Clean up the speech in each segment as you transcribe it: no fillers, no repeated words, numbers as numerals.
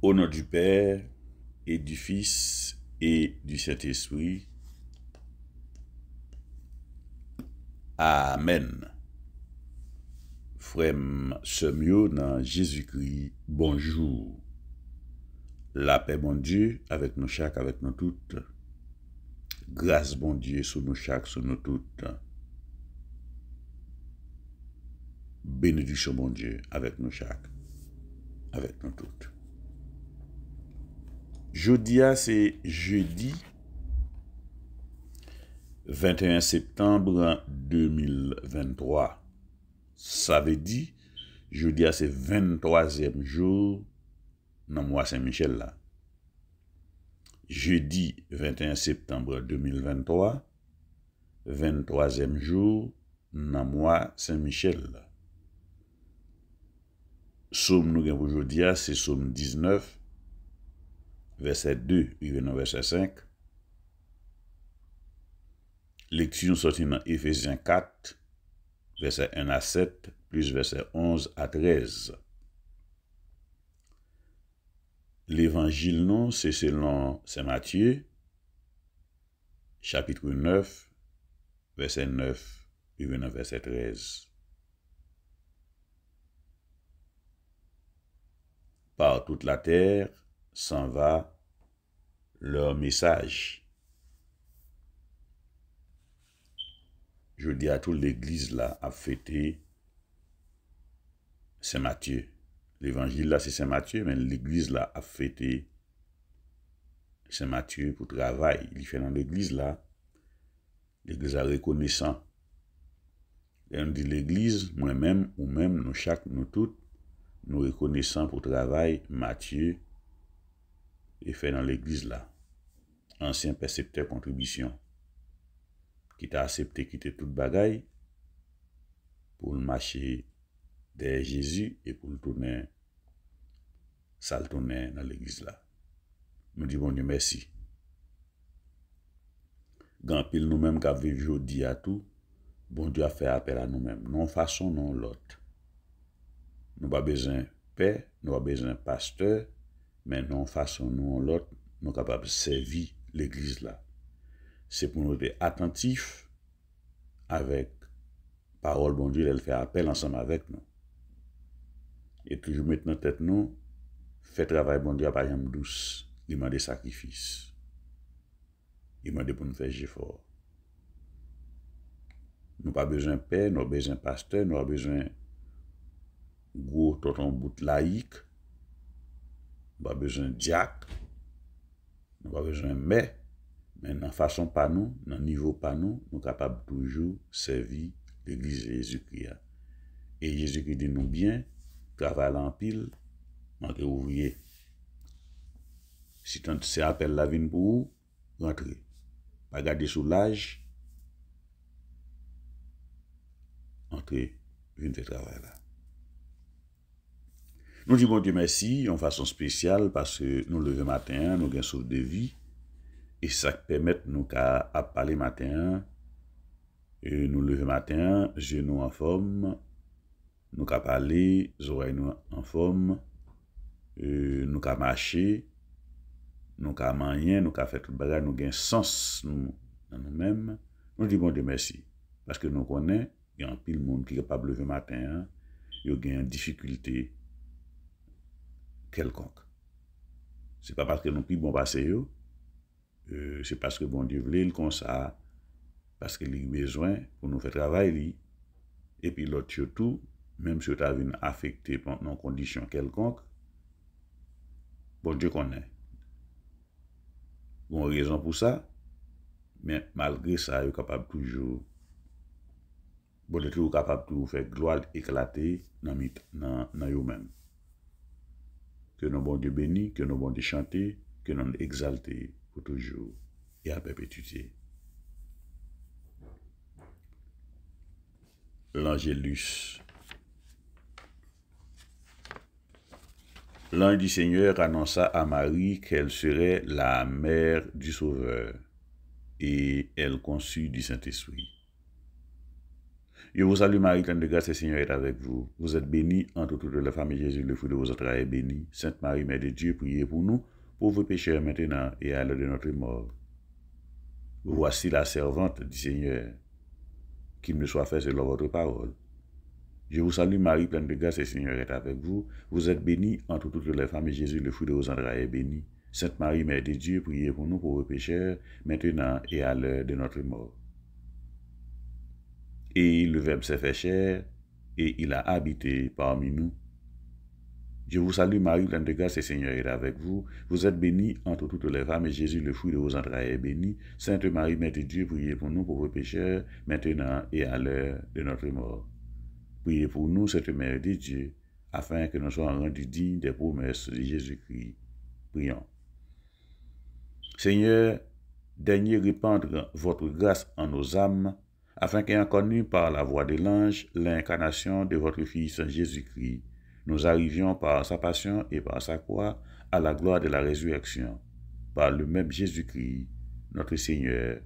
Au nom du Père et du Fils et du Saint-Esprit. Amen. Frère Semio dans Jésus-Christ, bonjour. La paix, bon Dieu, avec nous chaque, avec nous toutes. Grâce, bon Dieu, sur nous chaque, sur nous toutes. Bénédiction, bon Dieu, avec nous chaque, avec nous toutes. Jeudi, c'est jeudi 21 septembre 2023. Ça veut dire, jeudi, c'est 23e jour dans le mois Saint-Michel là. Jeudi 21 septembre 2023, 23e jour dans le mois Saint-Michel là. Somme nous avons aujourd'hui, c'est Somme 19, verset 2, verset 5. Lecture sortie dans Éphésiens 4, verset 1 à 7, plus verset 11 à 13. L'évangile, non, c'est selon Saint Matthieu, chapitre 9, verset 9, verset 13. Par toute la terre s'en va leur message. Je dis à toute l'église là à fêter Saint Matthieu. L'évangile là c'est Saint Matthieu, mais l'église là a fêté Saint Matthieu pour travail. Il fait dans l'église là, l'église a reconnaissant. Et on dit l'église, moi-même ou même nous chaque, nous toutes, nous reconnaissons pour travail Matthieu et fait dans l'église là. Ancien percepteur contribution qui t'a accepté quitter toute bagaille pour le marcher derrière Jésus et pour le tourner, ça le tourner dans l'église là. Nous disons bon Dieu merci. Grand pile nous-mêmes qui vivons aujourd'hui à tout, bon Dieu a fait appel à nous-mêmes. Non façon, non l'autre. Nous n'avons pas besoin de paix, nous n'avons pas besoin de pasteur, mais non façon, non l'autre, nous sommes capables de servir l'église là. C'est pour nous être attentifs avec parole, bon Dieu, elle fait appel ensemble avec nous. Et toujours mettre notre tête, nous, fait travail, bon Dieu, à pas jamais douce. Il demande des sacrifices. Il demande pour nous faire effort. Nous n'avons pas besoin de paix, nous avons besoin de pasteur, nous avons besoin de gros tonton bout laïque, nous avons besoin de diacre, nous avons besoin de mais dans la façon pas nous, dans le niveau pas nous, nous sommes capables toujours servir l'église de Jésus-Christ. Et Jésus-Christ dit nous bien, travail en pile, manquez ouvrier. Si tant c'est appel la vie pour vous, rentrez. Pas garder sous l'âge, entrez, venez faire travail là. Nous disons bon Dieu merci en façon spéciale parce que nous levons matin, nous avons sauve de vie et ça permet nous à parler matin, et nous levons matin, yeux nous en forme, nous avons parler, oreilles nous en forme, nous avons marcher, nous avons manger, nous avons fait tout le bagage, nous avons sens nous, dans nous-mêmes. Nous disons bon Dieu merci parce que nous connaissons, il y a un pile monde qui est capable de lever matin, il y a une difficulté quelconque. C'est pas parce que nous plus bon passé, c'est parce que bon Dieu voulait comme ça, parce qu'il a besoin pour nous faire travailler. Et puis l'autre surtout, même si tu as été affecté par nos conditions quelconques, bon Dieu connaît. Bon raison pour ça, mais malgré ça, il est capable toujours, bon Dieu toujours capable de faire gloire éclater dans eux-mêmes. Que nos bon Dieu bénis, que nos bon Dieu chanter, que nous exalter pour toujours et à perpétuité. L'Angélus. L'ange du Seigneur annonça à Marie qu'elle serait la mère du Sauveur, et elle conçut du Saint-Esprit. Je vous salue Marie, pleine de grâce, le Seigneur est avec vous. Vous êtes bénie entre toutes les familles, Jésus, le fruit de vos entrailles est béni. Sainte Marie, Mère de Dieu, priez pour nous, pauvres pécheurs maintenant et à l'heure de notre mort. Voici la servante du Seigneur, qu'il me soit fait selon votre parole. Je vous salue Marie, pleine de grâce, le Seigneur est avec vous. Vous êtes bénie entre toutes les femmes, et Jésus, le fruit de vos entrailles est béni. Sainte Marie, Mère de Dieu, priez pour nous pauvres pécheurs, maintenant et à l'heure de notre mort. Et le Verbe s'est fait chair, et il a habité parmi nous. Je vous salue Marie, pleine de grâce, le Seigneur est avec vous. Vous êtes bénie entre toutes les femmes, et Jésus, le fruit de vos entrailles, est béni. Sainte Marie, Mère de Dieu, priez pour nous pauvres pécheurs, maintenant et à l'heure de notre mort. Priez pour nous, Sainte Mère de Dieu, afin que nous soyons rendus dignes des promesses de Jésus-Christ. Prions. Seigneur, daignez répandre votre grâce en nos âmes, afin qu'ayant connu par la voix de l'ange l'incarnation de votre Fils Jésus-Christ, nous arrivions par sa passion et par sa croix à la gloire de la résurrection, par le même Jésus-Christ, notre Seigneur.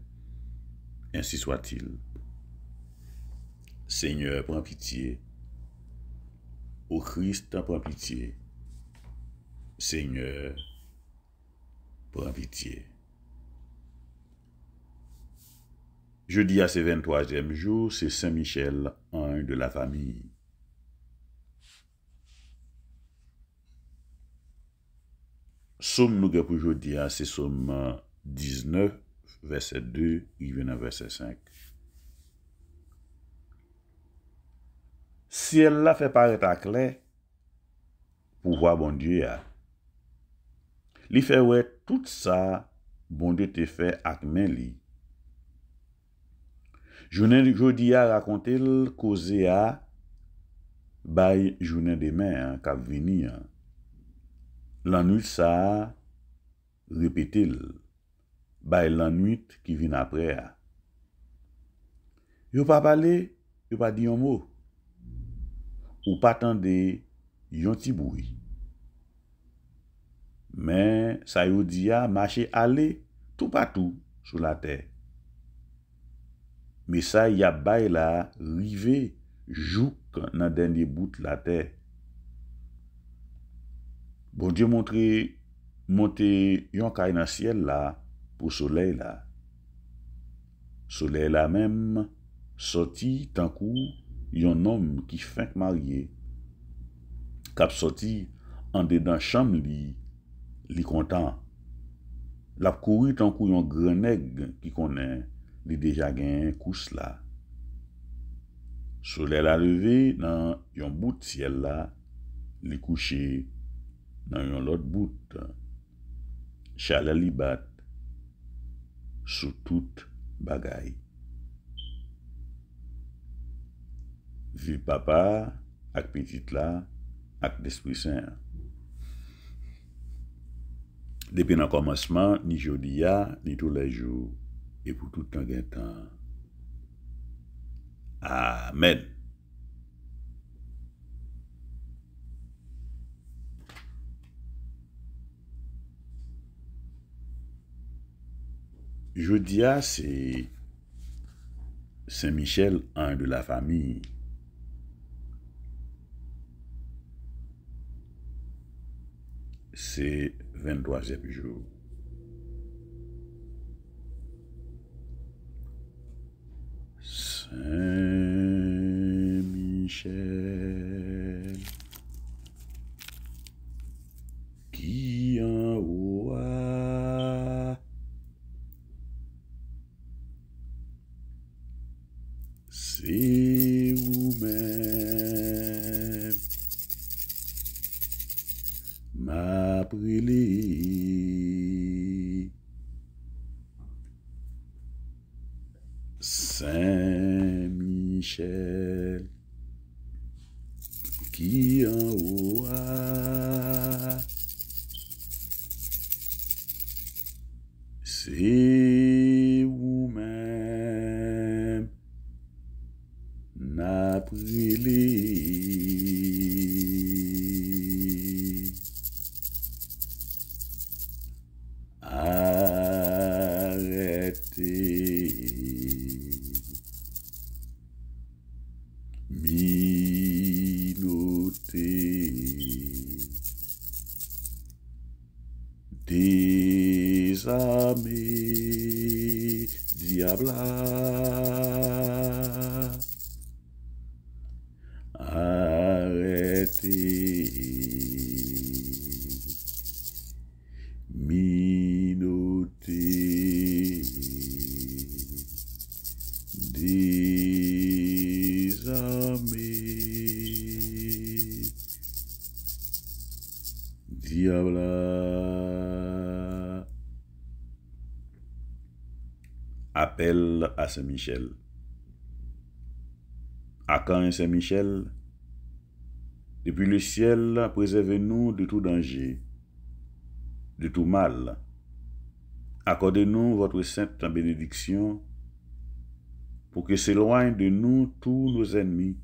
Ainsi soit-il. Seigneur, prends pitié. Ô Christ, prends pitié. Seigneur, prends pitié. Jeudi à ce 23e jour, c'est Saint-Michel, un de la famille. Somme nous pour jeudi, c'est Somme 19, verset 2, il vient à verset 5. Si elle l'a fait paraître à clair, pour voir bon Dieu, li fait ouais tout ça, bon Dieu te fait avec main li. Journée jodi a raconté le causé à bay journée demain k'ap vini. La nuit ça répété bay la nuit qui vient après. Yo pas parler, yo pas dit un mot. Ou pas tande yon ti bruit. Mais ça yo dit a marcher aller tout partout sur la terre. Mais ça y a bay la rivé jouk dans dernier bout de la terre. Bon Dieu monter yon kay dans ciel là pour soleil là. Soleil là même sorti tant coup yon homme qui fin marié k'ap sorti en dedans chambre li content. L'a couru tant coup yon grand nègre qui connaît li déjà gen couche là. Soleil la levé dans yon bout de ciel là, li couché dans yon l'autre bout. Chaleur li bat sous toute bagaille. Vive papa ak petite là ak l'Esprit Saint. Depuis le commencement, ni jodi ya, ni tous les jours, et pour tout temps gen temps. Amen. Jeudi, c'est Saint-Michel, un de la famille. C'est 23e jour. Saint-Michel, qui en haut a, c'est vous-même, m'a brûlé. Saint-Michel, qui en haut a, c'est vous-même, n'a brûlé. Arrêtez. désarmé, diable, arrêtez, minoté, désarmé, diable. Appel à Saint-Michel. Archange Saint-Michel, depuis le ciel, préservez-nous de tout danger, de tout mal. Accordez-nous votre sainte bénédiction pour que s'éloignent de nous tous nos ennemis,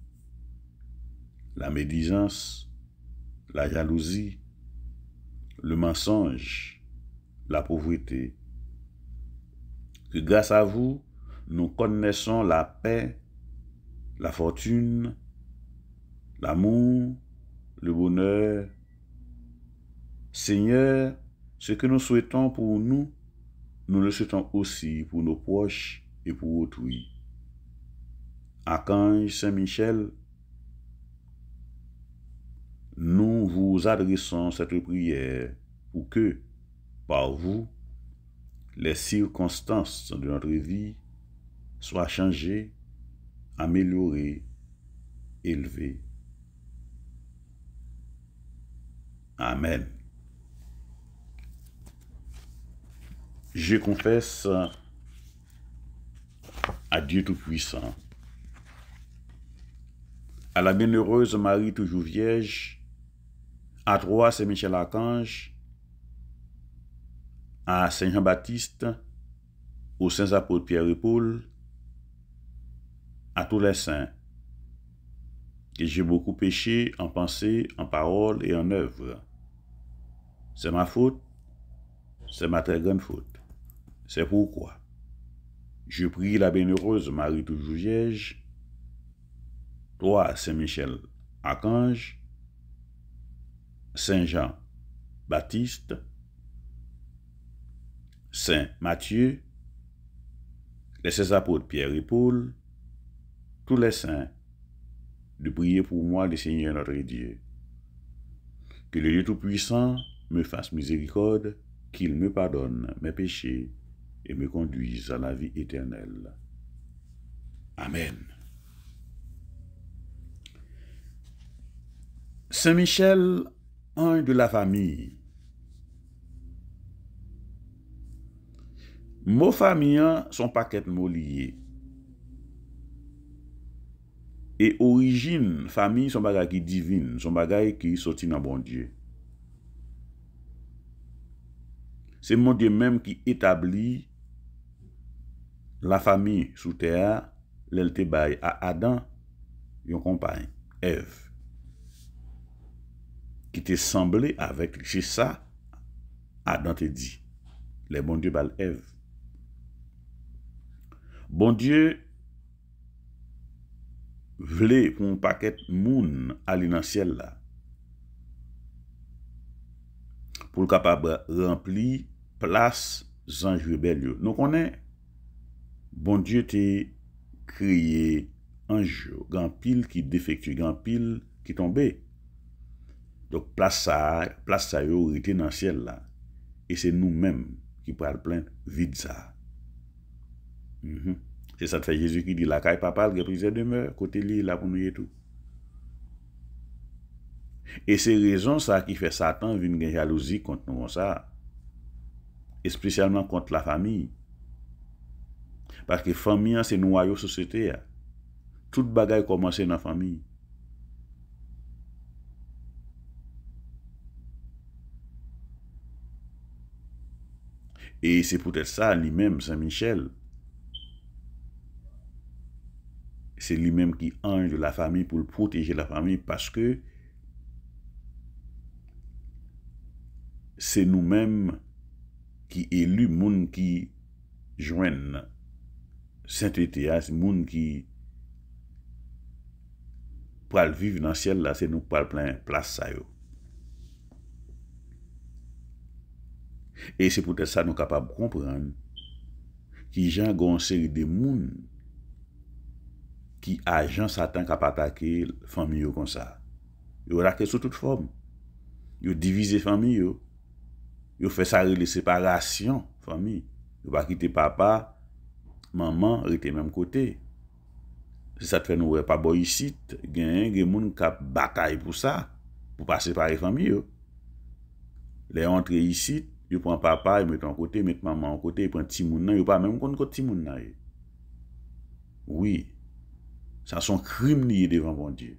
la médisance, la jalousie, le mensonge, la pauvreté. Que grâce à vous, nous connaissons la paix, la fortune, l'amour, le bonheur. Seigneur, ce que nous souhaitons pour nous, nous le souhaitons aussi pour nos proches et pour autrui. Archange Saint-Michel, nous vous adressons cette prière pour que, par vous, les circonstances de notre vie soient changées, améliorées, élevées. Amen. Je confesse à Dieu Tout-Puissant, à la bienheureuse Marie toujours vierge, à toi Saint-Michel Archange, à Saint Jean-Baptiste, aux saints apôtres Pierre et Paul, à tous les saints, que j'ai beaucoup péché en pensée, en parole et en œuvre. C'est ma faute, c'est ma très grande faute. C'est pourquoi je prie la bienheureuse Marie toujours vierge, toi Saint-Michel Archange, Saint Jean-Baptiste, Saint Matthieu, les saints apôtres Pierre et Paul, tous les saints, de prier pour moi le Seigneur notre Dieu. Que le Dieu Tout-Puissant me fasse miséricorde, qu'il me pardonne mes péchés et me conduise à la vie éternelle. Amen. Saint Michel, ange de la famille. Mots famille sont paquet mots liés. Et origine, famille, son bagay qui divine, son bagay qui sorti dans bon Dieu. C'est mon Dieu même qui établit la famille sous terre, l'elte bail à Adam, yon compagne, Ève, qui t'est semblé avec lui. C'est ça, Adam te dit. Les bon Dieu bal Ève. Bon Dieu vle pour un paquet moun aller dans ciel là. Pour le capable remplir place ange rebelle. Nous connaissons bon Dieu t'a créé ange, grand pile qui défectueux, grand pile qui tombé. Donc place ça yo était dans ciel là. Et c'est nous-mêmes qui pral plein vide ça. C'est ça que fait Jésus qui dit la caille papa le prisonnier demeure côté li là pour nous et tout. Et c'est raison ça qui fait Satan vient gen jalousie contre nous ça. Et spécialement contre la famille. Parce que famille c'est noyau société. Tout bagaille commence dans la famille. Et c'est peut-être ça lui-même Saint Michel. C'est lui-même qui ange de la famille pour protéger la famille parce que c'est nous-mêmes qui élus moun qui joignent sainteté, c'est moun qui pral vivre dans le ciel là, c'est nous pral plein place ça yo. Et c'est peut-être ça nous capables de comprendre qui gens ont une série de monde qui agent Satan qui a attaqué la famille comme ça. Ils ont attaqué sous toute forme. Ils ont divisé la famille. Ils ont fait ça les séparations famille. Ils n'ont pas quitté papa, maman, ils étaient même côté. C'est ça que fait nous pas bon ici, il y a des gens qui bataille pour ça, pour pas séparer la famille. Les entrées ici, ils prennent papa, ils mettent en côté, ils mettent maman en côté, ils prennent petit moun, ils pas même contre petit moun. Oui, ça sont crimes liés devant bon Dieu.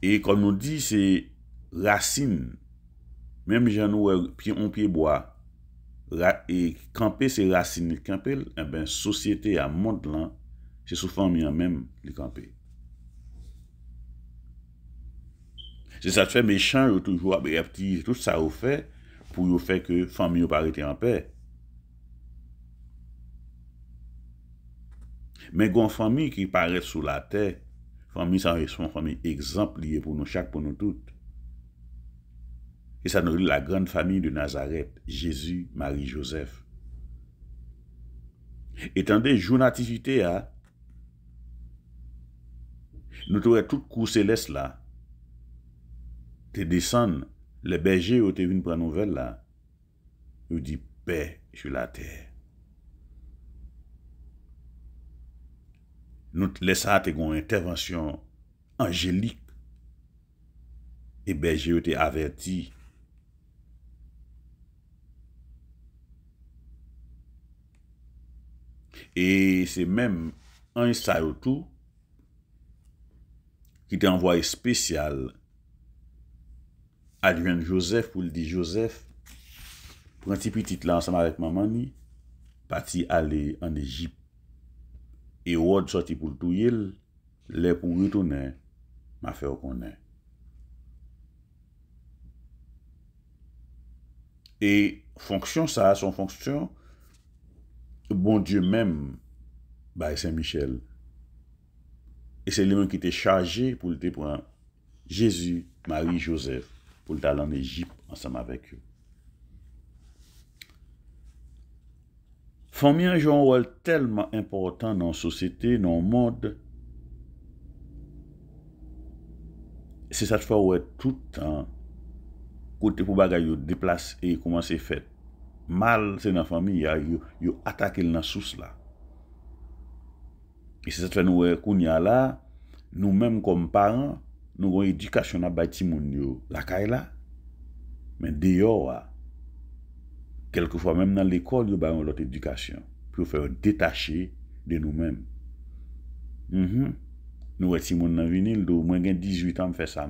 Et comme nous dit, c'est racine. Même gens nous on pied bois. Et camper c'est racine camper, eh ben société à monde là, c'est sous famille même les camper. C'est ça que fait méchant toujours petit tout ça au fait pour faire que famille pas rester en paix. Mais gon famille qui paraît sous la terre, famille ça est une famille exemple lié pour nous chaque pour nous toutes. Et ça nous dit la grande famille de Nazareth, Jésus, Marie, Joseph. Étant des jours nativité à nous trouvons tout cours céleste là. Te descendre, les bergers ont été venus prendre nouvelle là. Ils dit paix sur la terre. Nous laissons une intervention angélique. Et bergers ont été avertis. Et c'est même un tout qui t'a envoyé spécial à Joseph pour lui dire Joseph, prends un petit là ensemble avec maman, parti aller en Égypte. Et Word sorti pour le touyer, les pour retourner, m'a fait reconnaître. Et fonction ça, son fonction, bon Dieu même, bah Saint-Michel. Et c'est lui-même qui était chargé pour le prendre Jésus, Marie, Joseph, pour le aller en Égypte ensemble avec eux. Famille joue un rôle tellement important dans la société, dans le monde. C'est ça que fait ouais, tout le temps, côté pour bagaille déplacer et comment c'est fait. Mal, c'est dans la famille, ils attaquent dans la source là. Et c'est ça que fait nous, qu'on y a là, nous-mêmes comme parents, nous avons une éducation à bâtir la caille là, mais dehors, quelquefois même dans l'école, nous avons notre éducation pour faire détacher de nous-mêmes. Nous avons des gens dans vinyle, moi j'ai 18 ans, je fais ça.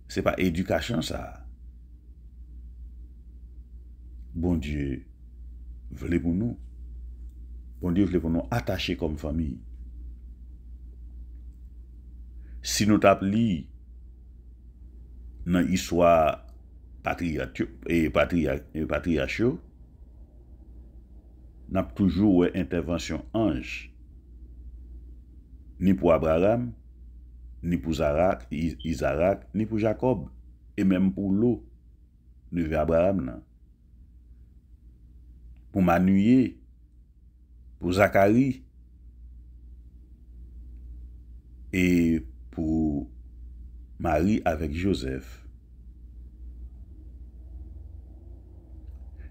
C'est pas éducation ça. Bon Dieu voulait pour nous. Bon Dieu voulait pour nous attacher comme famille. Si nous t'appelons dans l'histoire patriarchale, n'a toujours une intervention ange. Ni pour Abraham, ni pour Isaac, ni pour Jacob, et même pour l'eau, neveu Abraham. Pour Manuel, pour Zacharie, et pour Marie avec Joseph.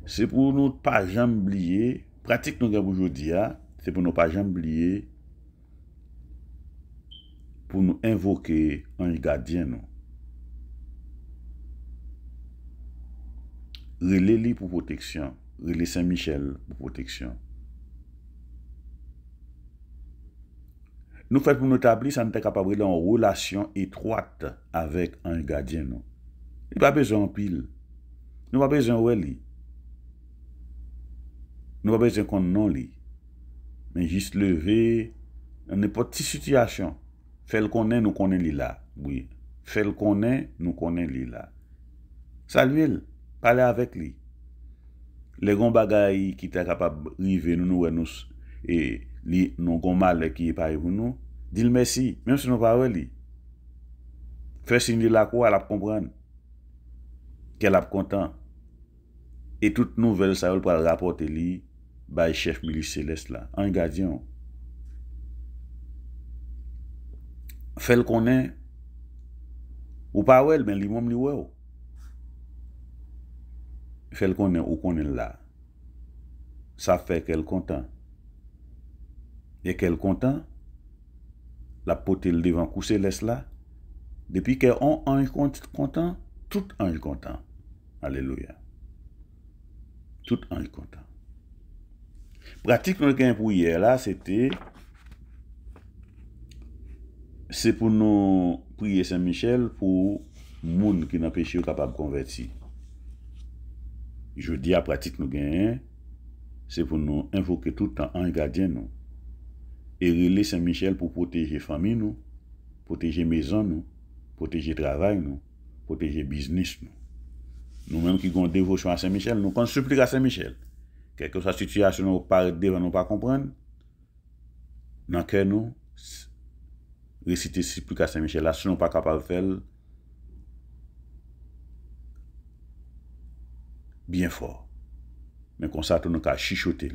C'est pour nous pas jamais oublier, pratique nous aujourd'hui, c'est pour nous pas jamais oublier, pour nous invoquer un gardien. Relais pour protection, relais Saint-Michel pour protection. Nous faisons pour nous établir, ça nous est capable d'avoir une relation étroite avec un gardien. Il n'y a pas besoin de pile. Nous n'avons pas besoin de lui. Nous n'avons pas besoin qu'on non lui. Mais juste lever, dans n'importe quelle situation, faire le connaître, nous connaissons lui là. Oui. Faire le connaître, nous connaissons lui là. Saluez-le, parlez avec lui. Les grands bagailles qui sont capables de river, nous, et nous avons mal qui est pareil pour nous, dis-le merci, même si nous ne parlons pas. fait signer la croix, elle a comprendre qu'elle a content. Et toute nouvelle, ça va le rapporter li, by chef milice céleste là, un gardien. Fait le connaît, ou pas ouais, mais lui-même lui ouais. Fait le connaît ou connaît là. Ça fait qu'elle content. Et qu'elle content, la pote le devant coup céleste là. Depuis qu'elle on ange content, tout ange content. Alléluia. Tout ange content. Pratique nous gain pour hier là, c'est pour nous prier Saint-Michel pour moun qui n'a péché capable de convertir. Je dis à pratique nous gain, c'est pour nous invoquer tout le temps un gardien nous. Et relayer Saint-Michel pour protéger famille nous, protéger maison nous, protéger travail nous, protéger business nous. Nous-mêmes qui avons dévotion à Saint-Michel, nous qu'on supplie à Saint-Michel. Quelle que soit la situation, nous pas devant nous pas comprendre. Dans que nous réciter supplique à Saint-Michel là, si nous pas capable de faire bien fort. Mais comme ça, tout nous cas chichoter.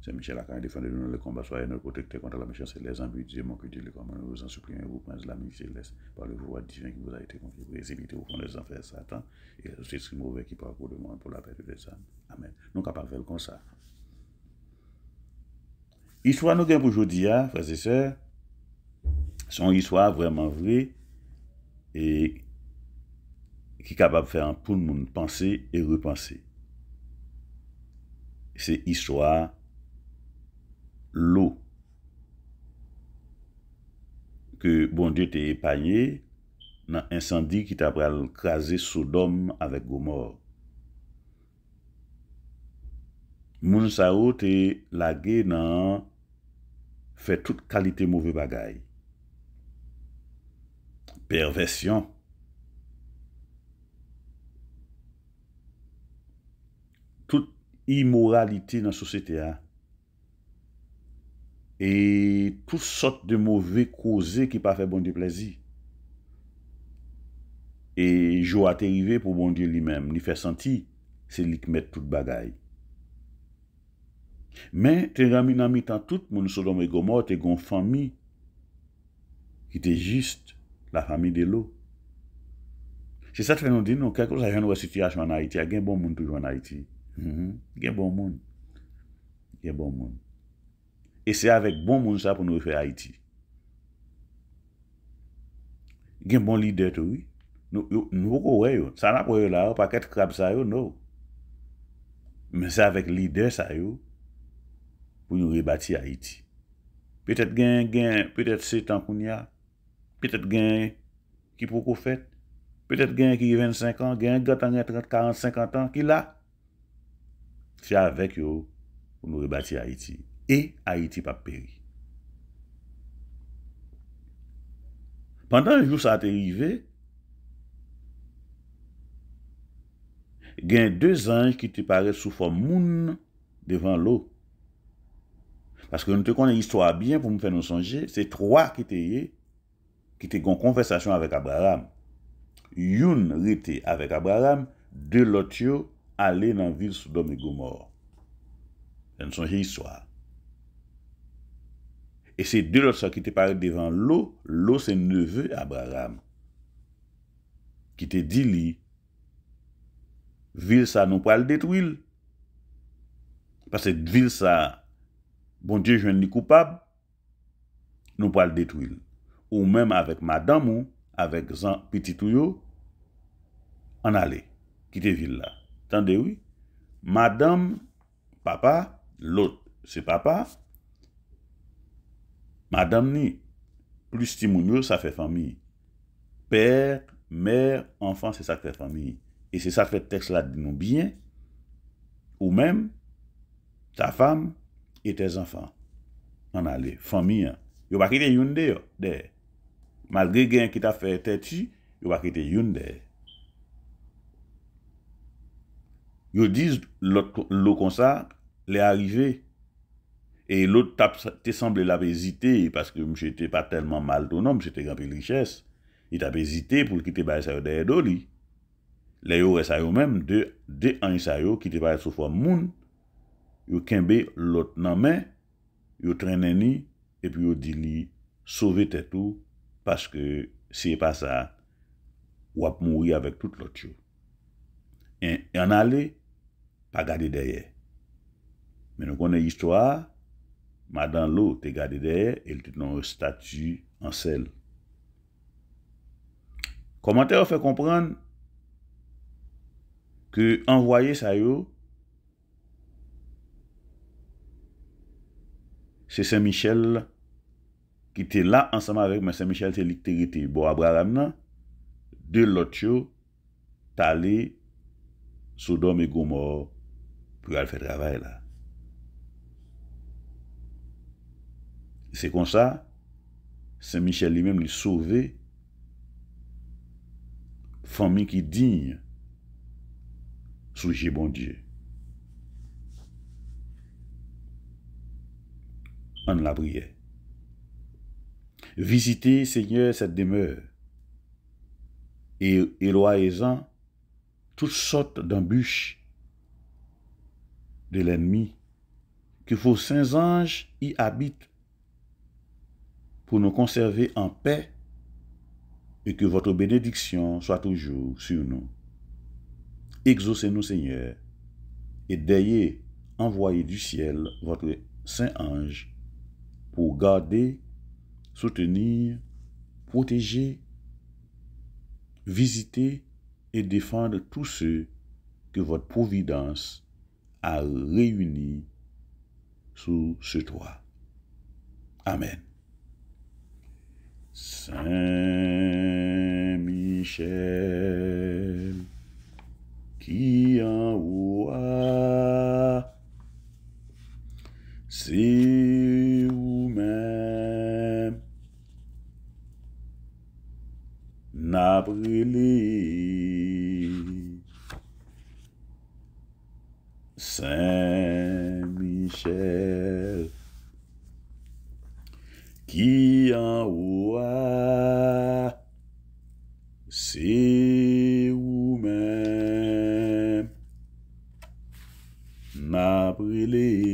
Saint-Michel a quand même défendu nous le combat, soyez notre protecteur contre la méchance et les embûches. Dieu, mon que Dieu, les commandes, nous vous en supplions, vous prince de la nuit céleste, par le pouvoir divin qui vous a été confié, précipité au fond des enfers Satan, et les esprits mauvais qui parcourent le monde pour la paix des âmes. Amen. Nous capables de faire comme ça. Histoire nous gagne pour aujourd'hui, frères et sœurs, son histoire vraiment vraie et qui est capable de faire pour le monde penser et repenser. C'est histoire l'eau que bon Dieu t'a épargné dans l'incendie qui t'a crasé Sodome avec Gomorre. Moun sa ou te lagué dans fait toute qualité mauvais bagaille. Perversion. Toute immoralité dans la société a. Et toutes sortes de mauvais causés qui pas fait bon Dieu plaisir. Et joie est arrivé pour bon Dieu lui-même, il fait sentir, c'est lui qui met toute bagaille. Mais t'es rami dans mi-temps tout le monde Sodome et Gomorre, t'es une famille qui était juste la famille de l'eau. C'est ça que fait nous dire, non, quelque chose à une situation en Haïti, il y a un bon monde toujours en Haïti. Il y a un bon monde. Il y a un bon monde. Et c'est avec bon monde ça pour nous faire Haïti. Il y a un bon leader, oui. Nous, ça n'a pas là, pas qu'être crabe ça, non. Mais c'est avec leader ça, pour nous rebâtir Haïti. Peut-être peut-être 7 ans qu'on y a. Peut-être gain qui pour qu'on fait. Peut-être gain qui 25 ans, gain 30, 40, 50 ans, qui là. C'est avec eux pour nous rebâtir Haïti. Et Haïti pas péri. Pendant un jour ça a arrivé, il y a 2 anges qui te paraissent sous forme moun devant l'eau. Parce que nous te connaissons l'histoire bien pour nous faire nous songer, c'est 3 qui étaient en conversation avec Abraham. Youn était avec Abraham, 2 l'autre allaient dans la ville Sodome et Gomorre. C'est une songe histoire. Et ces 2 l'autre qui te paraissent devant l'eau, l'eau c'est neveu Abraham. Qui te dit li, ville ça nous pas le détruire. Parce que ville ça, bon Dieu joint ni coupable, nous pas le détruire. Ou même avec madame ou avec petit touyo, en aller, quitter ville là. Attendez oui, madame, papa, l'autre c'est papa, madame ni, plus timounio ça fait famille. Père, mère, enfant c'est ça qui fait famille. Et c'est ça que fait texte là de nous bien, ou même ta femme et tes enfants. En aller, famille. Yo pas quitter youn de. Malgré gain qui t'a fait têtu, yo pas quitter youn de. Yo disent l'eau comme ça, l'est arrivé. Et l'autre te semble la hésiter parce que j'étais pas tellement mal ton homme, j'étais grand de richesse. Il t'a hésité pour quitter bail ça derrière doli. Les yo ça yo même deux ans ça yo qui te bail sous forme moun, yo kembe l'autre nan main, yo traîner ni et puis yo dit li sauver tête tout parce que c'est pas ça ou à mourir avec tout l'autre chose. Et en aller pas garder derrière. Mais nous connaissons l'histoire, madame l'eau te gardé derrière, elle était dans un statut en sel. Commentaire fait comprendre que envoyer ça yo, c'est Saint-Michel qui était là ensemble avec mais Saint-Michel c'est l'été bon Abraham nan de l'autre yo t'allé Sodome et Gomorrhe pour aller faire travail là. C'est comme ça Saint-Michel lui-même lui sauvé famille qui digne sous bon Dieu. En la prière. Visitez, Seigneur, cette demeure et éloignez-en toutes sortes d'embûches de l'ennemi, que vos saints anges y habitent pour nous conserver en paix et que votre bénédiction soit toujours sur nous. Exaucez-nous, Seigneur, et d'ayez envoyé du ciel votre saint ange pour garder, soutenir, protéger, visiter et défendre tous ceux que votre providence a réunis sous ce toit. Amen. Saint Michel, qui en haut a, c'est vous-même, n'a brûlé. Saint Michel, qui en haut a, c'est vous-même, n'a brûlé.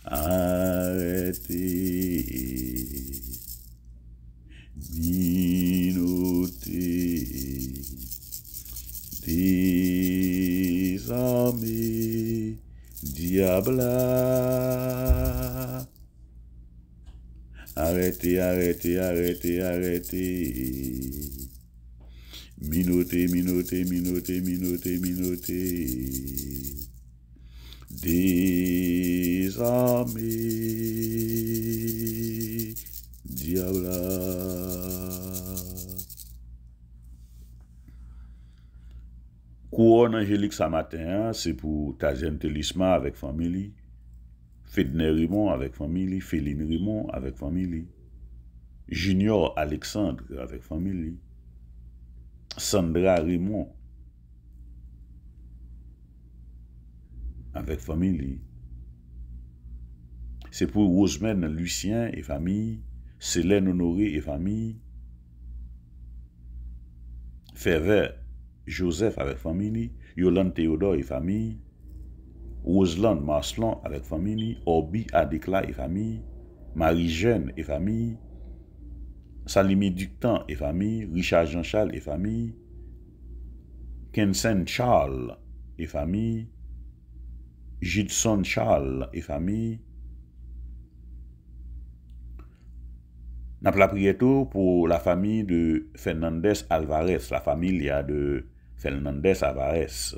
Arrêtez, minotez, désarmez, diabla. Arrêtez, arrêtez, arrêtez, arrêtez. Minotez, minotez, minotez, minotez, minotez. Désarmez, diabla. Couronne angélique ce matin, c'est pour Tazen Telisma avec famille, Fedner Raymond avec famille, Féline Raymond avec famille, Junior Alexandre avec famille, Sandra Raymond avec famille. C'est pour Rosemène Lucien et famille, Célène Honoré et famille, Ferveur Joseph avec famille, Yolande Théodore et famille, Roseland Marslan avec famille, Orbi Adekla et famille, Marie-Jeanne et famille, Salimi Ductan et famille, Richard Jean-Charles et famille, Kensen Charles et famille, Judson Charles et famille. N'a pas prié tout pour la famille de Fernandez Alvarez, la famille de Fernandez Alvarez,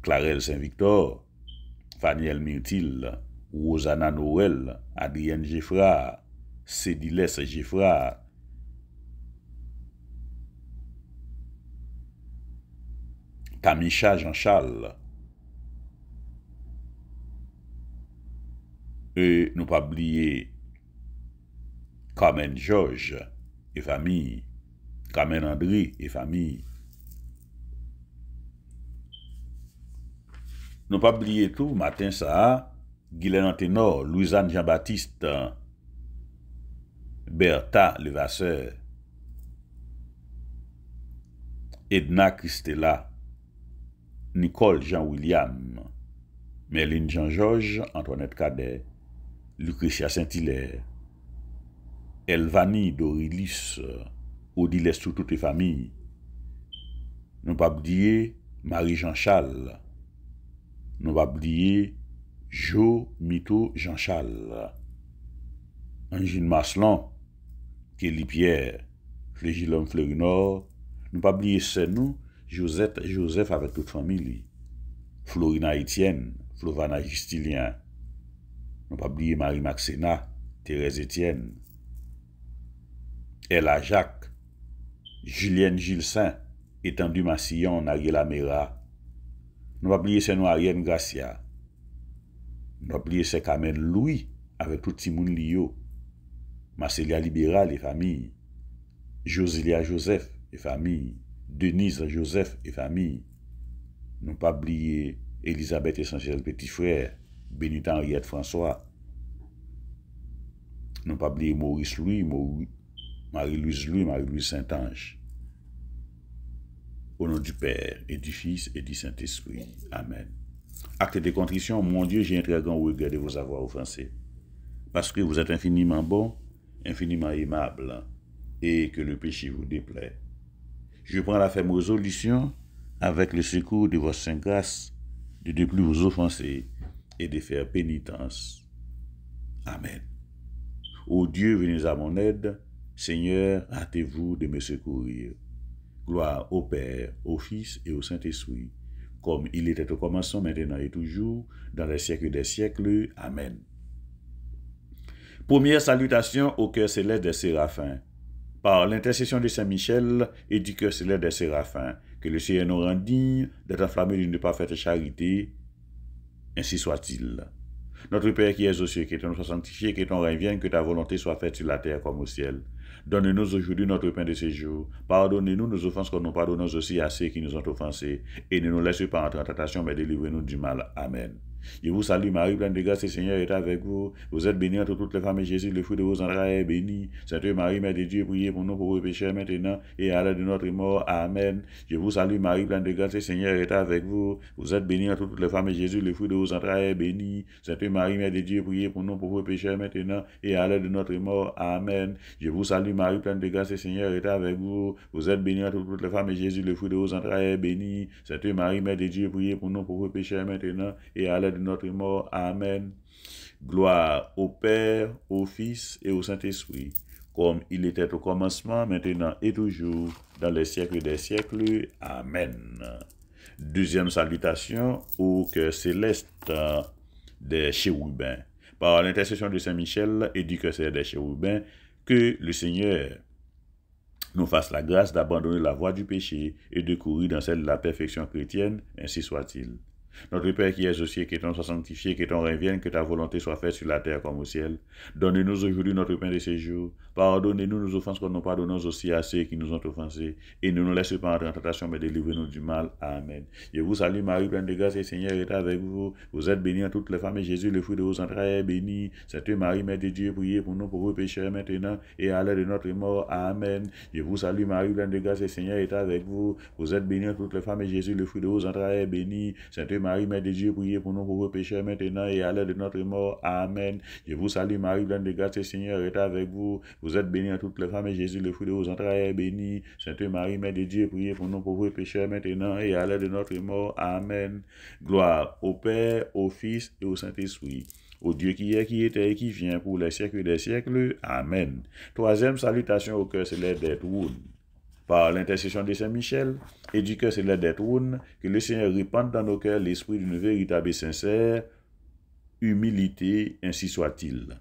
Clarel Saint-Victor, Faniel Myrtil, Rosanna Noël, Adrienne Geffra, Cédiles Geffra, Tamisha Jean-Charles, et nous pas oublier Carmen Georges et famille, Carmen André et famille. Nous pas oublier tout, matin ça, Guylaine Ténor, Louisanne Jean-Baptiste, Bertha Levasseur, Edna Christella, Nicole Jean-William, Merline Jean-Georges, Antoinette Cadet, Lucretia Saint-Hilaire, Elvani Dorilis, Odile sous toutes les familles. Nous pas oublier Marie Jean-Charles. Nous pas oublier Jo Mito Jean-Charles. Angine Maslon, Kelly Pierre, Flégilhomme Fleurinor. Nous pas oublier c'est nous, Joseph avec toute famille. Florina Etienne, Flovana Justilien. Nous pas oublier Marie Maxena, Thérèse Etienne. Ella Jacques, Julienne Gilsain, Étendu Massillon, Naguela Mera. Nous pas oublier c'est nous Ariane Gracia. Nous pas oublier c'est Kamel Louis avec tout Timoun Lio. Marcelia Libéral et famille. Josilia Joseph et famille. Denise Joseph et famille. Nous pas oublier Elisabeth Essentiel Petit Frère. Benita Henriette François. Nous pas oublier Maurice Louis, Marie-Louise Louis, Marie-Louise Saint-Ange. Au nom du Père, et du Fils, et du Saint-Esprit. Amen. Acte de contrition, mon Dieu, j'ai un très grand regret de vous avoir offensé. Parce que vous êtes infiniment bon, infiniment aimable, et que le péché vous déplaît. Je prends la ferme résolution, avec le secours de votre sainte grâce, de ne plus vous offenser et de faire pénitence. Amen. Ô Dieu, venez à mon aide. Seigneur, hâtez-vous de me secourir. Gloire au Père, au Fils et au Saint-Esprit, comme il était au commencement, maintenant et toujours, dans les siècles des siècles. Amen. Première salutation au cœur céleste des séraphins. Par l'intercession de Saint-Michel et du cœur céleste des séraphins, que le Seigneur nous rende dignes d'être enflammés d'une parfaite charité, ainsi soit-il. Notre Père qui es aux cieux, que ton nom soit sanctifié, que ton règne vienne, que ta volonté soit faite sur la terre comme au ciel. Donne-nous aujourd'hui notre pain de ce jour. Pardonnez-nous nos offenses comme nous pardonnons aussi à ceux qui nous ont offensés. Et ne nous laisse pas entrer en tentation, mais délivrez-nous du mal. Amen. Je vous salue Marie, pleine de grâce, le Seigneur est avec vous. Vous êtes bénie entre toutes les femmes et Jésus, le fruit de vos entrailles, est béni. Sainte Marie, Mère de Dieu, priez pour nous pauvres pécheurs maintenant et à l'heure de notre mort. Amen. Je vous salue Marie, pleine de grâce, le Seigneur est avec vous. Vous êtes bénie entre toutes les femmes et Jésus, le fruit de vos entrailles, est béni. Sainte Marie, Mère de Dieu, priez pour nous pauvres pécheurs maintenant et à l'heure de notre mort. Amen. Je vous salue Marie, pleine de grâce, le Seigneur est avec vous. Vous êtes bénie entre toutes les femmes et Jésus, le fruit de vos entrailles, est béni. Sainte Marie, Mère de Dieu, priez pour nous pauvres pécheurs maintenant et à l'heure de notre mort. Amen. Gloire au Père, au Fils et au Saint-Esprit, comme il était au commencement, maintenant et toujours, dans les siècles des siècles. Amen. Deuxième salutation au cœur céleste des chérubins. Par l'intercession de Saint-Michel et du cœur céleste des chérubins, que le Seigneur nous fasse la grâce d'abandonner la voie du péché et de courir dans celle de la perfection chrétienne, ainsi soit-il. Notre Père qui es aux cieux, que ton nom soit sanctifié, que ton règne vienne, que ta volonté soit faite sur la terre comme au ciel. Donne-nous aujourd'hui notre pain de ce jour. Pardonnez-nous nos offenses comme nous pardonnons aussi à ceux qui nous ont offensés. Et ne nous laisse pas entrer en tentation, mais délivrez-nous du mal. Amen. Je vous salue Marie, pleine de grâce, le Seigneur est avec vous. Vous êtes bénie entre toutes les femmes et Jésus, le fruit de vos entrailles, est béni. Sainte Marie, Mère de Dieu, priez pour nous pauvres pécheurs maintenant et à l'heure de notre mort. Amen. Je vous salue Marie, pleine de grâce, le Seigneur est avec vous. Vous êtes bénie entre toutes les femmes et Jésus, le fruit de vos entrailles, est béni. Sainte Marie, Mère de Dieu, priez pour nous pauvres pécheurs maintenant et à l'heure de notre mort. Amen. Je vous salue Marie, pleine de grâce, le Seigneur est avec vous. Vous êtes bénie entre toutes les femmes et Jésus, le fruit de vos entrailles, est béni. Sainte Marie, Mère de Dieu, priez pour nous pauvres pécheurs maintenant et à l'heure de notre mort. Amen. Gloire au Père, au Fils et au Saint-Esprit, au Dieu qui est, qui était et qui vient pour les siècles des siècles. Amen. Troisième salutation au cœur céleste des trônes. Par l'intercession de Saint-Michel et du cœur céleste des trônes, que le Seigneur répande dans nos cœurs l'esprit d'une véritable et sincère humilité, ainsi soit-il.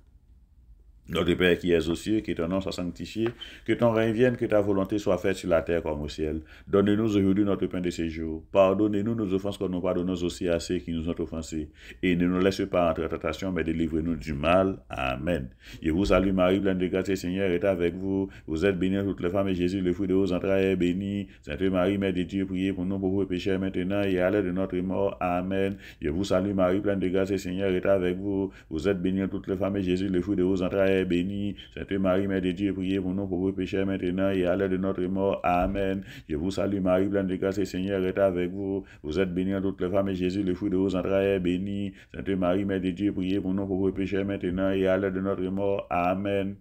Notre Père qui es aux cieux, que ton nom soit sanctifié, que ton règne vienne, que ta volonté soit faite sur la terre comme au ciel. Donne-nous aujourd'hui notre pain de ce jour. Pardonnez-nous nos offenses comme nous pardonnons aussi à ceux qui nous ont offensés. Et ne nous laisse pas entrer en tentation, mais délivrez-nous du mal. Amen. Je vous salue Marie, pleine de grâce, le Seigneur est avec vous. Vous êtes bénie entre toutes les femmes et Jésus, le fruit de vos entrailles, est béni. Sainte Marie, Mère de Dieu, priez pour nous pauvres pécheurs maintenant et à l'heure de notre mort. Amen. Je vous salue Marie, pleine de grâce, le Seigneur est avec vous. Vous êtes bénie entre toutes les femmes et Jésus, le fruit de vos entrailles, est bénie. Sainte Marie, Mère de Dieu, priez pour nous pauvres pécheurs maintenant et à l'heure de notre mort. Amen. Je vous salue Marie, pleine de grâce, le Seigneur est avec vous. Vous êtes bénie entre toutes les femmes et Jésus, le fruit de vos entrailles, est béni. Sainte Marie, Mère de Dieu, priez pour nous pauvres pécheurs maintenant et à l'heure de notre mort. Amen.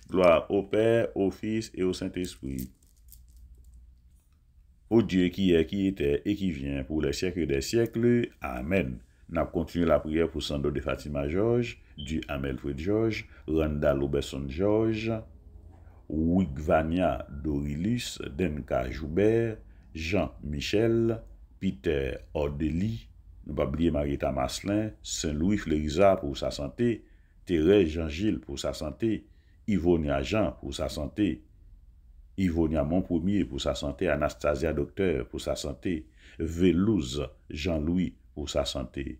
Gloire au Père, au Fils et au Saint-Esprit. Au Dieu qui est, qui était et qui vient pour les siècles des siècles. Amen. Nous continuons la prière pour Sando de Fatima Georges, du Amelfred Georges, Randall Robertson Georges, Wigvania Dorilus, Denka Joubert, Jean-Michel, Peter Ordeli, nous pas oublier Marietta Maslin, Saint-Louis Flérisa pour sa santé, Thérèse Jean-Gilles pour sa santé, Yvonia Jean pour sa santé, Yvonia Montpremier pour sa santé, Anastasia Docteur pour sa santé, Vélouse Jean-Louis pour sa santé.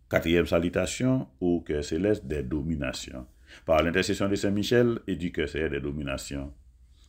Quatrième salutation au cœur céleste des dominations. Par l'intercession de Saint-Michel et du cœur céleste des dominations.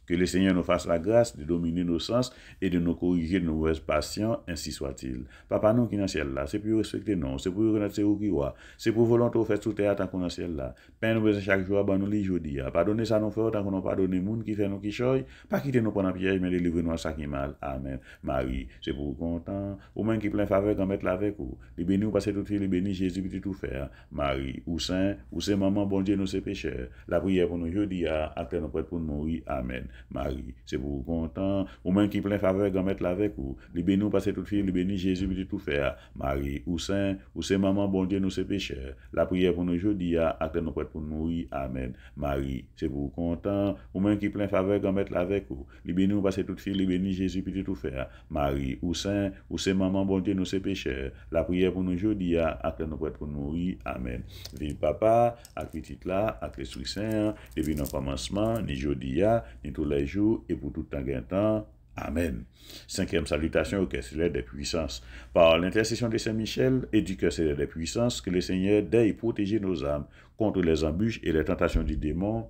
Que le Seigneur nous fasse la grâce de dominer nos sens et de nous corriger de nos mauvaises passions, ainsi soit-il. Papa, nous qui dans le ciel là, c'est pour respecter nous, c'est pour reconnaître ce qui est, c'est pour volonté faire tout terre tant qu'on dans le ciel là. Père, nous besoin chaque jour, nous les jeudi. Pardonnez ça nous fait tant qu'on n'a pas donné monde qui fait nous qui choy, pas quitter nous pendant piège, mais délivrer-nous à ça qui mal. Amen. Marie, c'est pour vous content, au moins qui plein faveur, qu'on mette là avec vous. Les bénis, vous passez toute fille, les bénis, Jésus, petit tout faire. Marie, ou saint, ou c'est maman, bon Dieu, nous c'est pécheurs. La prière pour nous jeudi, après nous prêts pour nous mourir. Amen. Marie, c'est pour vous content, ou même qui plein faveur, qu'on mette là avec vous. Les bénis, vous passez toute fille, les bénis, Jésus, petit tout faire. Marie, ou saint, ou c'est maman, bon Dieu, nous c'est pécheurs. La prière pour nous jeudi, après nous prêts pour nous mourir. Amen. Marie, c'est pour vous content, ou même qui plein faveur, qu'on mette là avec vous. Les bénis, vous passez toute fille, les bénis, Jésus, petit tout faire. Marie, ou saint, ou c'est maman, bon Dieu, nous c'est pécheurs. La prière pour nous jeudi, après nous prêts pour nous mourir. Amen. Vive papa, avec petit là, avec l'Esprit Saint, depuis nos commencements, ni jeudi, ni tous les jours, et pour tout temps et temps. Amen. Cinquième salutation au cœur céleste des puissances. Par l'intercession de Saint-Michel et du cœur céleste des puissances, que le Seigneur daigne protéger nos âmes contre les embûches et les tentations du démon,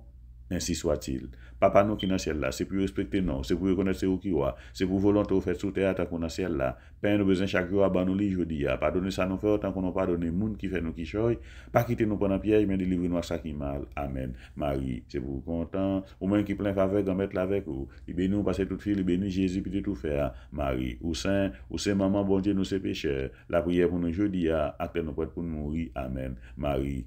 ainsi soit-il. Papa, nous qui dans le ciel là, c'est pour respecter nous, c'est pour reconnaître ce qui est, c'est pour volonté au fait sous terre tant qu'on dans le ciel là. Père, nous besoin chaque jour à nous les jeudi, pardonner ça nous fait autant qu'on n'a pas donné monde qui fait nous qui choy, pas quitter nous pendant piège, mais délivrer nous à ça qui mal. Amen. Marie, c'est pour vous content, ou même qui plein faveur, qu'on mette là avec vous. Il bénit nous passer toute fille, il bénit Jésus, puis tout faire. Marie, ou saint, ou c'est maman, bon Dieu, nous c'est pécheurs. La prière pour nous jeudi, après nous prêts pour nous mourir. Amen. Marie,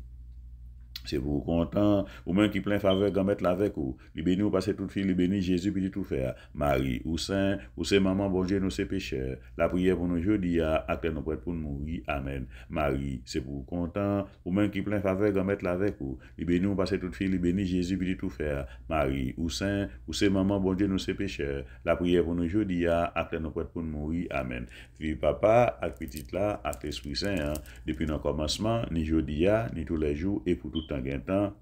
c'est pour vous content, ou même qui plein faveur, qu'on mette là avec vous. Il bénit vous passer toute fille, il bénit Jésus, puis tout faire. Marie, ou saint, ou c'est maman, bon Dieu, nous c'est pécheurs. La prière pour nous jeudi, après nous prêts pour nous mourir. Amen. Marie, c'est pour vous content, ou même qui plein faveur, qu'on mette là avec vous. Il bénit vous passer toute fille, il bénit Jésus, puis tout faire. Marie, ou saint, ou c'est maman, bon Dieu, nous c'est pécheurs. La prière pour nous jeudi, après nous prêts pour nous mourir. Amen. Vive papa, avec petit là, avec l'Esprit Saint, depuis nos commencements, ni jeudi, ni tous les jours, et pour tout temps.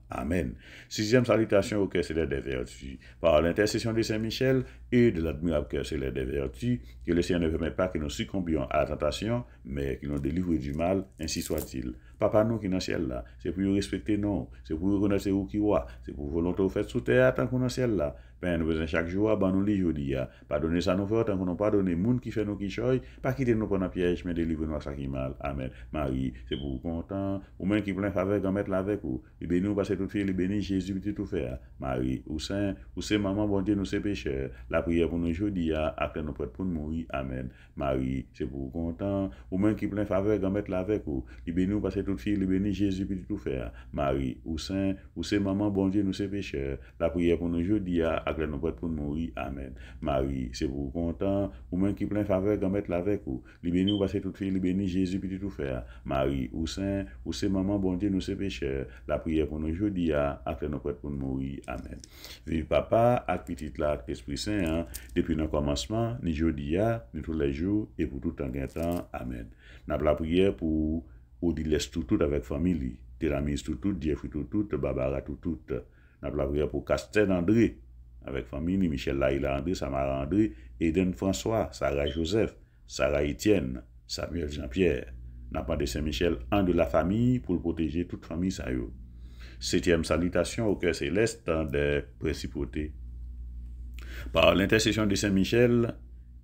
Amen. Sixième salutation au cœur céleste des vertus. Par l'intercession de Saint-Michel et de l'admirable cœur céleste des vertus, que le Seigneur ne permet pas que nous succombions à la tentation, mais qu'il nous délivre du mal, ainsi soit-il. Papa, nous qui dans le ciel là, c'est pour respecter nous, c'est pour reconnaître ce qui est, c'est pour volonté au fait sous terre tant qu'on dans le ciel là. Père, nous besoin chaque jour, nous les jeudi, pardonnez ça nous fait tant qu'on n'a pas donné monde qui fait nous qui choy, pas quitter nous pendant piège, mais délivrer nous à ça qui mal. Amen. Marie, c'est pour vous content, ou même qui plein faveur, qu'on mette là avec vous. Il bénit nous passer toute fille, il bénit Jésus, petit tout faire. Marie, ou saint, ou c'est maman, bon Dieu, nous c'est pécheurs. La prière pour nous jeudi, après nous prêts pour nous mourir. Amen. Marie, c'est pour vous content, ou même qui plein faveur, qu'on mette là avec vous. Il bénit nous passer toute fille, il bénit Jésus, petit tout faire. Marie, ou saint, ou c'est maman, bon Dieu, nous c'est pécheurs. La prière pour nous jeudi, après nous prêts pour nous mourir. Amen. Marie, c'est pour vous content, ou même qui plein faveur, qu'on mette là avec vous. Il bénit nous passer toute fille, il bénit Jésus, petit tout faire. Marie, ou saint, ou c'est maman, bon Dieu, nous c'est pécheurs. La prière pour nous jeudi, après nous prêts pour nous mourir. Amen. Vive papa, avec petit là, avec l'Esprit Saint, depuis nos commencements, ni jeudi, ni tous les jours, et pour tout temps. Amen. Nous avons la prière pour Odiles tout avec famille, Téramis tout, Jeffrey tout, Barbara tout. Nous avons la prière pour Castel André, avec famille, Michel Laïla André, Samara André, Eden François, Sarah Joseph, Sarah Etienne, Samuel Jean-Pierre. Nous avons de Saint-Michel, un de la famille, pour protéger toute famille. Septième salutation au cœur céleste des principautés. Par l'intercession de Saint-Michel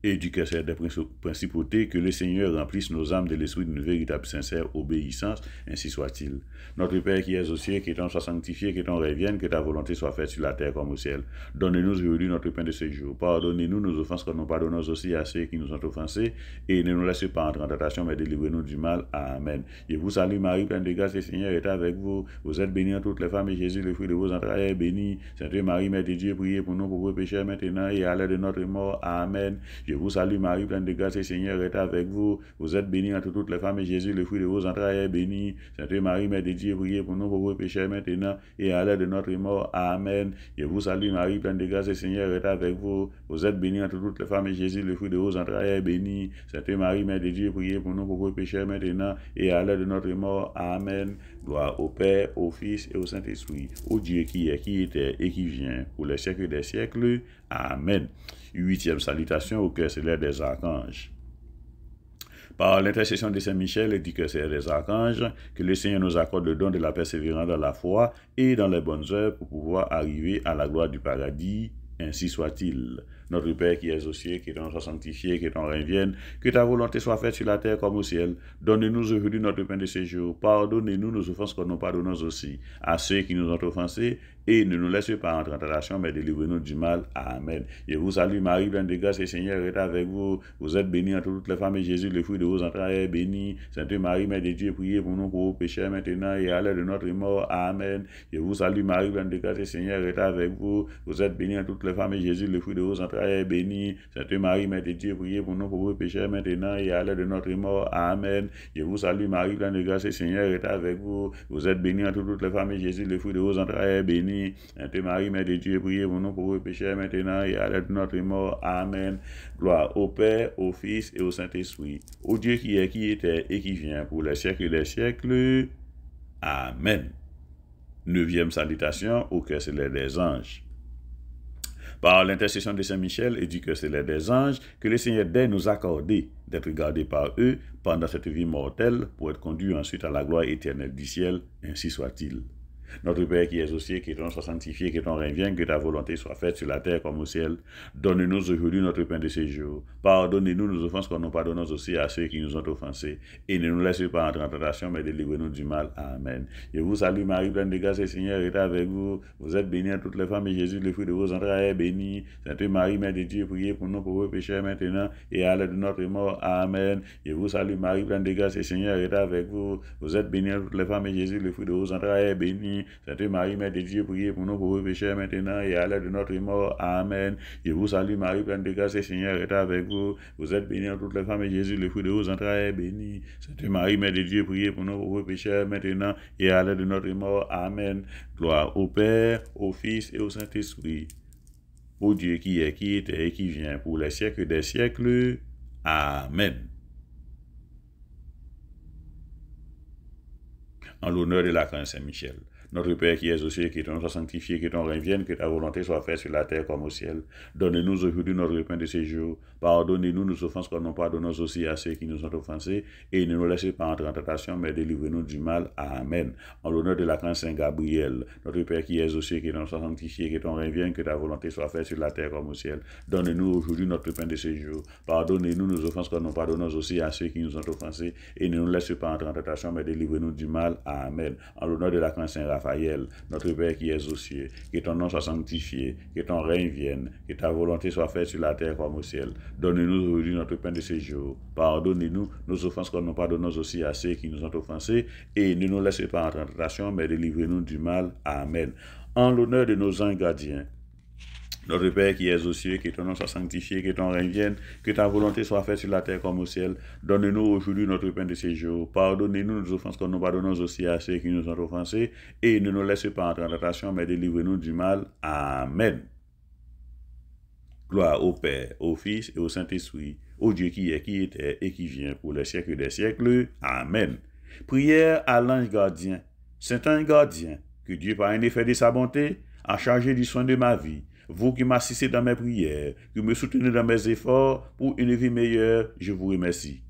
et du cœur des principautés, que le Seigneur remplisse nos âmes de l'esprit d'une véritable sincère obéissance, ainsi soit-il. Notre Père qui es aux cieux, que ton soit sanctifié, que ton revienne, que ta volonté soit faite sur la terre comme au ciel. Donne-nous aujourd'hui notre pain de ce jour. Pardonnez-nous nos offenses comme nous pardonnons aussi à ceux qui nous ont offensés, et ne nous laissez pas entrer en tentation, mais délivrez-nous du mal. Amen. Je vous salue Marie, pleine de grâce, le Seigneur est avec vous. Vous êtes bénie entre toutes les femmes, et Jésus, le fruit de vos entrailles, est béni. Sainte Marie, Mère de Dieu, priez pour nous pauvres pécheurs, maintenant et à l'heure de notre mort. Amen. Je vous salue Marie, pleine de grâce, le Seigneur est avec vous. Vous êtes bénie entre toutes les femmes, et Jésus, le fruit de vos entrailles, est béni. Sainte Marie, Mère de Dieu, priez pour nous pauvres pécheurs, maintenant et à l'heure de notre mort. Amen. Je vous salue Marie, pleine de grâce, le Seigneur est avec vous. Vous êtes bénie entre toutes les femmes, et Jésus, le fruit de vos entrailles, est béni. Sainte Marie, Mère de Dieu, priez pour nous pauvres pécheurs, maintenant et à l'heure de notre mort. Amen. Gloire au Père, au Fils et au Saint-Esprit, au Dieu qui est, qui était et qui vient, pour les siècles des siècles. Amen. 8e salutation au cœur céleste des archanges. Par l'intercession de Saint-Michel et du cœur céleste des archanges, que le Seigneur nous accorde le don de la persévérance dans la foi et dans les bonnes œuvres pour pouvoir arriver à la gloire du paradis. Ainsi soit-il. Notre Père qui es aux cieux, que ton nom soit sanctifié, que ton règne vienne, que ta volonté soit faite sur la terre comme au ciel. Donne-nous aujourd'hui notre pain de ce jour. Pardonnez-nous nos offenses comme nous pardonnons aussi à ceux qui nous ont offensés, et ne nous laissez pas entrer en tentation, mais délivrez-nous du mal. Amen. Je vous salue Marie, pleine de grâce, le Seigneur est avec vous. Vous êtes bénie entre toutes les femmes, et Jésus, le fruit de vos entrailles, est béni. Sainte Marie, Mère de Dieu, priez pour nous pauvres pécheurs, maintenant et à l'heure de notre mort. Amen. Je vous salue Marie, pleine de grâce, le Seigneur est avec vous. Vous êtes bénie entre toutes les femmes, et Jésus, le fruit de vos entrailles, est béni. Sainte Marie, Mère de Dieu, priez pour nous pauvres pécheurs, maintenant et à l'heure de notre mort. Amen. Je vous salue Marie, pleine de grâce, le Seigneur est avec vous. Vous êtes bénie entre toutes les femmes, et Jésus, le fruit de vos entrailles, est béni. Sainte Marie, Mère de Dieu, priez pour nous pauvres pécheurs, maintenant et à l'heure de notre mort. Amen. Gloire au Père, au Fils et au Saint-Esprit, au Dieu qui est, qui était et qui vient, pour les siècles des siècles. Amen. 9e salutation au cœur céleste des anges. Par l'intercession de Saint-Michel et du cœur céleste des anges, que le Seigneur daigne nous accorder d'être gardés par eux pendant cette vie mortelle pour être conduits ensuite à la gloire éternelle du ciel, ainsi soit-il. Notre Père qui es aux cieux, que ton nom soit sanctifié, que ton règne vienne, que ta volonté soit faite sur la terre comme au ciel. Donne-nous aujourd'hui notre pain de ce jour. Pardonnez-nous nos offenses comme nous pardonnons aussi à ceux qui nous ont offensés. Et ne nous laissez pas entrer en tentation, mais délivrez-nous du mal. Amen. Je vous salue Marie, pleine de grâce, le Seigneur est avec vous. Vous êtes bénie entre toutes les femmes, et Jésus, le fruit de vos entrailles, est béni. Sainte Marie, Mère de Dieu, priez pour nous pauvres pécheurs maintenant et à l'heure de notre mort. Amen. Je vous salue Marie, pleine de grâce, le Seigneur est avec vous. Vous êtes bénie entre toutes les femmes, et Jésus, le fruit de vos entrailles, est béni. Sainte Marie, Mère de Dieu, priez pour nous pauvres pécheurs maintenant et à l'heure de notre mort. Amen. Je vous salue Marie, pleine de grâce, le Seigneur est avec vous. Vous êtes bénie entre toutes les femmes, et Jésus, le fruit de vos entrailles, est béni. Sainte Marie, Mère de Dieu, priez pour nous pauvres pécheurs maintenant et à l'heure de notre mort. Amen. Gloire au Père, au Fils et au Saint-Esprit, au Dieu qui est, qui était et qui vient, pour les siècles des siècles. Amen. En l'honneur de l'archange Saint-Michel. Notre Père qui es aux cieux, que ton nom soit sanctifié, que ton règne vienne, que ta volonté soit faite sur la terre comme au ciel. Donne-nous aujourd'hui notre pain de ce jour. Pardonnez-nous nos offenses comme nous pardonnons aussi à ceux qui nous ont offensés. Et ne nous laissez pas entrer en tentation, mais délivrez-nous du mal. Amen. En l'honneur de l'archange Saint Gabriel. Notre Père qui es aux cieux, que ton nom soit sanctifié, que ton règne vienne, que ta volonté soit faite sur la terre comme au ciel. Donne-nous aujourd'hui notre pain de ce jour. Pardonnez-nous nos offenses comme nous pardonnons aussi à ceux qui nous ont offensés. Et ne nous laissez pas entrer en tentation, mais délivrez-nous du mal. Amen. En l'honneur de l'archange Saint Raphaël, notre Père qui es aux cieux, que ton nom soit sanctifié, que ton règne vienne, que ta volonté soit faite sur la terre comme au ciel. Donne-nous aujourd'hui notre pain de ce jour. Pardonnez-nous nos offenses comme nous pardonnons aussi à ceux qui nous ont offensés, et ne nous laissez pas entrer en tentation, mais délivrez-nous du mal. Amen. En l'honneur de nos anges gardiens, notre Père qui es aux cieux, que ton nom soit sanctifié, que ton règne vienne, que ta volonté soit faite sur la terre comme au ciel. Donne-nous aujourd'hui notre pain de ce jour. Pardonnez-nous nos offenses comme nous pardonnons aussi à ceux qui nous ont offensés, et ne nous laissez pas entrer en tentation, mais délivrez-nous du mal. Amen. Gloire au Père, au Fils et au Saint-Esprit, au Dieu qui est, qui était et qui vient, pour les siècles des siècles. Amen. Prière à l'ange gardien. Saint ange gardien, que Dieu, par un effet de sa bonté, a chargé du soin de ma vie. Vous qui m'assistez dans mes prières, qui me soutenez dans mes efforts pour une vie meilleure, je vous remercie.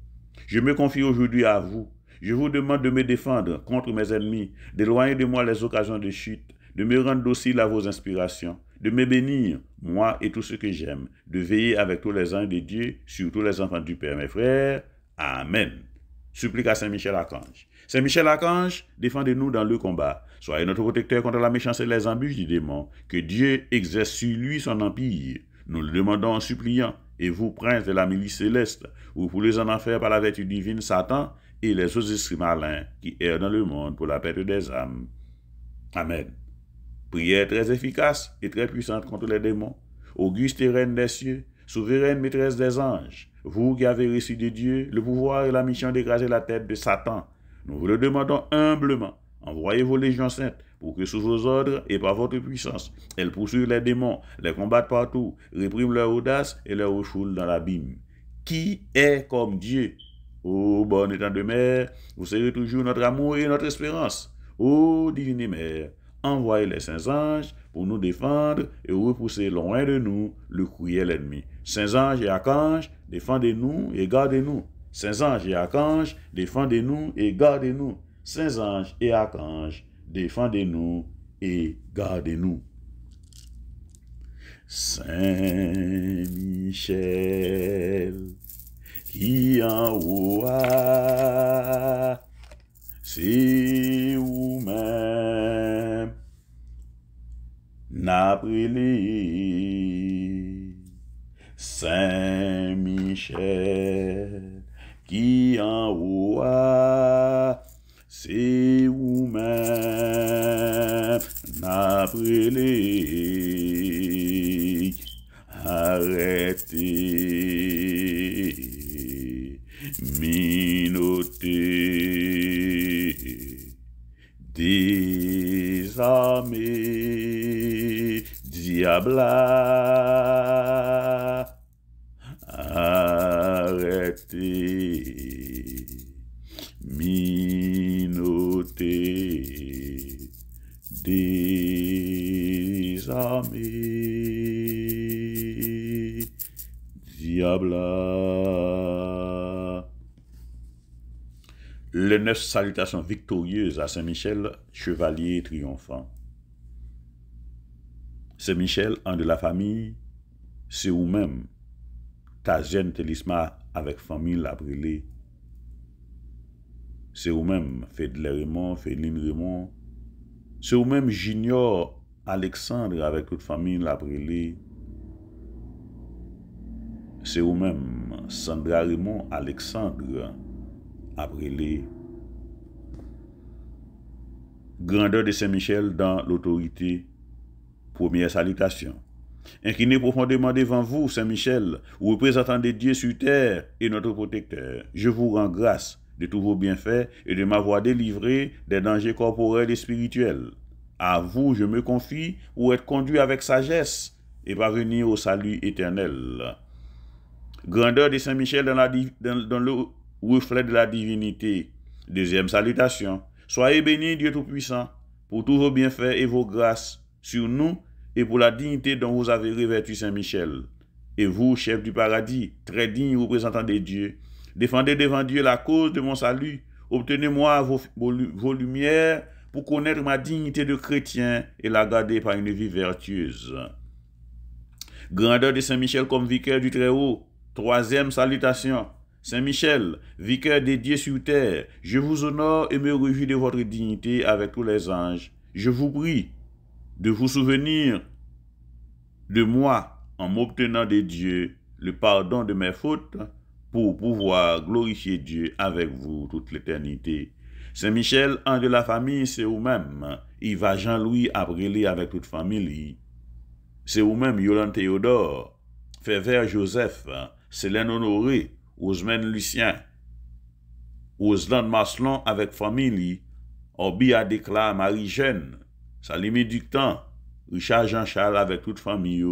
Je me confie aujourd'hui à vous. Je vous demande de me défendre contre mes ennemis, d'éloigner de moi les occasions de chute, de me rendre docile à vos inspirations, de me bénir, moi et tous ceux que j'aime, de veiller avec tous les anges de Dieu, sur tous les enfants du Père, mes frères. Amen. Supplique à Saint-Michel Archange. Saint-Michel Archange, défendez-nous dans le combat. Soyez notre protecteur contre la méchanceté et les embûches du démon. Que Dieu exerce sur lui son empire. Nous le demandons en suppliant. Et vous, princes de la milice céleste, vous pouvez en enfer par la vertu divine Satan et les autres esprits malins qui errent dans le monde pour la perte des âmes. Amen. Prière très efficace et très puissante contre les démons. Auguste et reine des cieux, souveraine maîtresse des anges, vous qui avez reçu de Dieu le pouvoir et la mission d'écraser la tête de Satan, nous vous le demandons humblement. Envoyez vos légions saintes pour que sous vos ordres et par votre puissance, elles poursuivent les démons, les combattent partout, répriment leur audace et leur refoulent dans l'abîme. Qui est comme Dieu? Ô bon étang de mer, vous serez toujours notre amour et notre espérance. Ô divine mère, envoyez les saints anges pour nous défendre et repousser loin de nous le cruel ennemi. Saints anges et archanges, défendez-nous et gardez-nous. Saints anges et archanges, défendez-nous et gardez-nous. Saints anges et archanges, défendez-nous et gardez-nous. Saint Michel, qui en haut a, c'est vous-même, n'a brûlé. Saint Michel, qui en haut a, c'est vous-même, n'a brûlé. Arrêtez, minotez, désarmez, diabla. Arrêtez, minotez, désarmez, diabla. Les 9 salutations victorieuses à Saint-Michel, chevalier triomphant. Saint-Michel, un de la famille, c'est vous-même. Ta jeune télisma avec famille la brûlé. C'est vous-même, Fédler Raymond, Féline Raymond. C'est vous-même, Junior Alexandre avec toute famille la brûlé. C'est vous-même, Sandra Raymond Alexandre a brûlé. Grandeur de Saint-Michel dans l'autorité. Première salutation. Inclinez profondément devant vous, Saint-Michel, représentant de Dieu sur terre et notre protecteur. Je vous rends grâce de tous vos bienfaits et de m'avoir délivré des dangers corporels et spirituels. À vous, je me confie pour être conduit avec sagesse et parvenir au salut éternel. Grandeur de Saint-Michel dans le reflet de la divinité. Deuxième salutation. Soyez bénis, Dieu Tout-Puissant, pour tous vos bienfaits et vos grâces sur nous et pour la dignité dont vous avez revêtu Saint-Michel. Et vous, chef du paradis, très digne représentant de Dieu, défendez devant Dieu la cause de mon salut. Obtenez-moi vos lumières pour connaître ma dignité de chrétien et la garder par une vie vertueuse. Grandeur de Saint-Michel comme vicaire du Très-Haut. Troisième salutation. Saint-Michel, vicaire des dieux sur terre, je vous honore et me réjouis de votre dignité avec tous les anges. Je vous prie de vous souvenir de moi en m'obtenant de Dieu le pardon de mes fautes pour pouvoir glorifier Dieu avec vous toute l'éternité. Saint-Michel, un de la famille, c'est vous-même. Yves Jean-Louis Abrélé avec toute famille. C'est vous-même, Yolande Théodore, Févert Joseph, Célène Honoré, Osmène Lucien, Oslande Maslon avec famille, Orbi Adéclat Marie-Jeanne, Salimi Ductan, Richard Jean-Charles avec toute famille,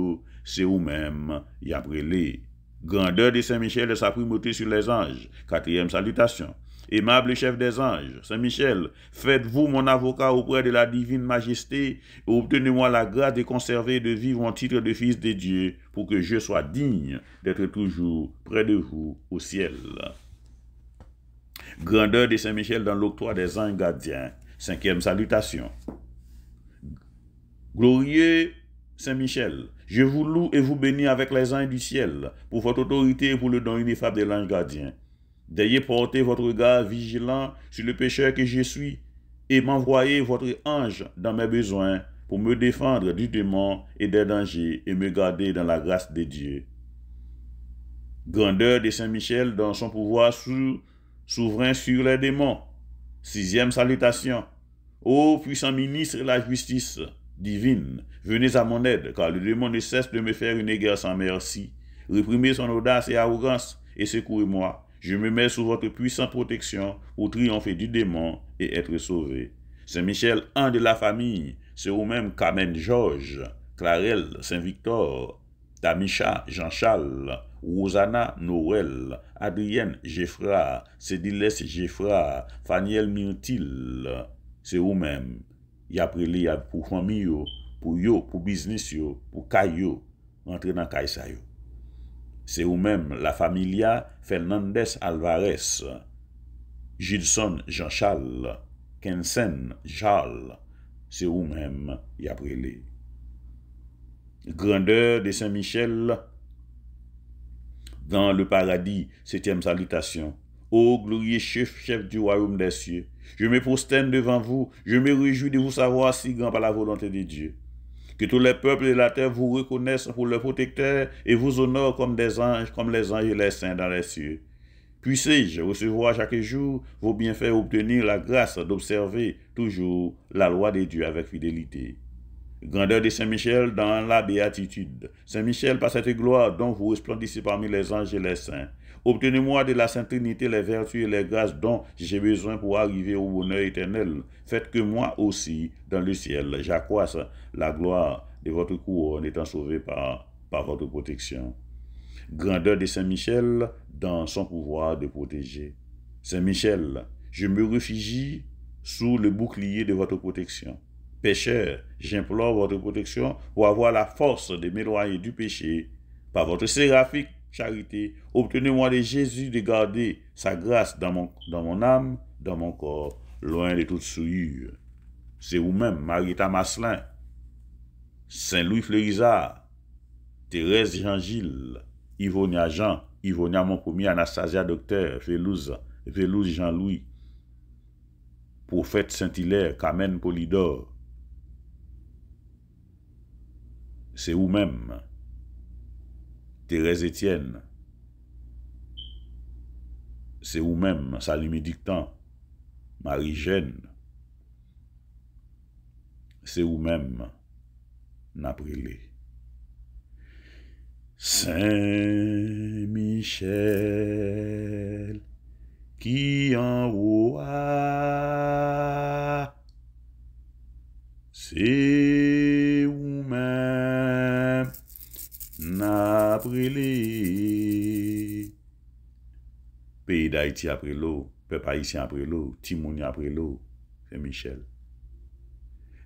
c'est vous-même, Yabrélé. Grandeur de Saint-Michel et sa primauté sur les anges. Quatrième salutation. Aimable chef des anges, Saint-Michel, faites-vous mon avocat auprès de la divine majesté et obtenez-moi la grâce de conserver et de vivre en titre de fils de Dieu pour que je sois digne d'être toujours près de vous au ciel. Grandeur de Saint-Michel dans l'octroi des anges gardiens. Cinquième salutation. Glorieux Saint-Michel, je vous loue et vous bénis avec les anges du ciel, pour votre autorité et pour le don ineffable de l'ange gardien. D'ayez porté votre regard vigilant sur le pécheur que je suis, et m'envoyez votre ange dans mes besoins, pour me défendre du démon et des dangers, et me garder dans la grâce de Dieu. Grandeur de Saint-Michel dans son pouvoir souverain sur les démons. 6e salutation. Ô puissant ministre de la justice divine, venez à mon aide, car le démon ne cesse de me faire une guerre sans merci. Réprimez son audace et arrogance, et secourez-moi. Je me mets sous votre puissante protection pour triompher du démon et être sauvé. Saint-Michel, un de la famille, c'est vous-même Carmen Georges, Clarel, Saint-Victor, Tamisha, Jean-Charles, Rosanna, Noël, Adrienne, Geoffra, Cédilès, Geoffra, Faniel Myrtil, c'est vous-même. Y a prélé pour famille, pour business, pour caillou, rentrer dans Kaisa. C'est vous-même, la familia Fernandez Alvarez, Gilson Jean-Charles, Kensen Charles, c'est vous-même, y a prélé. Grandeur de Saint-Michel dans le paradis, 7e salutation. Ô glorieux chef du royaume des cieux, je me prosterne devant vous, je me réjouis de vous savoir si grand par la volonté de Dieu. Que tous les peuples de la terre vous reconnaissent pour leur protecteur et vous honorent comme des anges, comme les anges et les saints dans les cieux. Puissé-je recevoir chaque jour vos bienfaits et obtenir la grâce d'observer toujours la loi de Dieu avec fidélité. Grandeur de Saint-Michel dans la béatitude. Saint-Michel, par cette gloire dont vous resplendissez parmi les anges et les saints, obtenez-moi de la Sainte Trinité les vertus et les grâces dont j'ai besoin pour arriver au bonheur éternel. Faites que moi aussi, dans le ciel, j'accroisse la gloire de votre couronne étant sauvé par votre protection. Grandeur de Saint-Michel dans son pouvoir de protéger. Saint-Michel, je me réfugie sous le bouclier de votre protection. Pécheur, j'implore votre protection pour avoir la force de m'éloigner du péché. Par votre séraphique charité, obtenez-moi de Jésus de garder sa grâce dans mon âme, dans mon corps, loin de toute souillure. C'est vous-même, Marita Masselin, Saint-Louis Fleurizard, Thérèse Jean-Gilles, Ivonia Jean, Ivonia mon premier, Anastasia Docteur, Vélouse Jean-Louis, Prophète Saint-Hilaire, Carmen Polydore. C'est vous-même, Thérèse Étienne. C'est vous-même, Salimi Dictan, Marie-Jeanne. C'est vous-même, Naprilé. Saint-Michel, qui en haut a, c'est vous-même, Naprilé. Pays d'Haïti après l'eau, peuple haïtien après l'eau, Timouni après l'eau, Saint-Michel.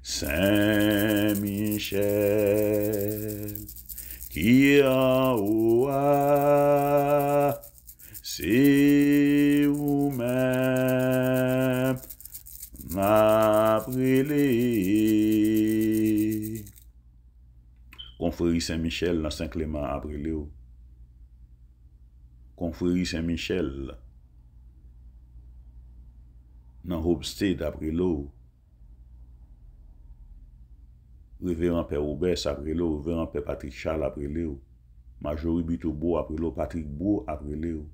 Saint-Michel, qui en haut a, c'est vous-même, Naprilé. Confrérie Saint-Michel dans Saint-Clément après l'eau. Confrérie Saint-Michel dans Hopstead après l'eau. Révérend Père Robert après l'eau. Révérend Père Patrick Charles après l'eau. Majorie Bitobo après l'eau. Patrick Beau après l'eau.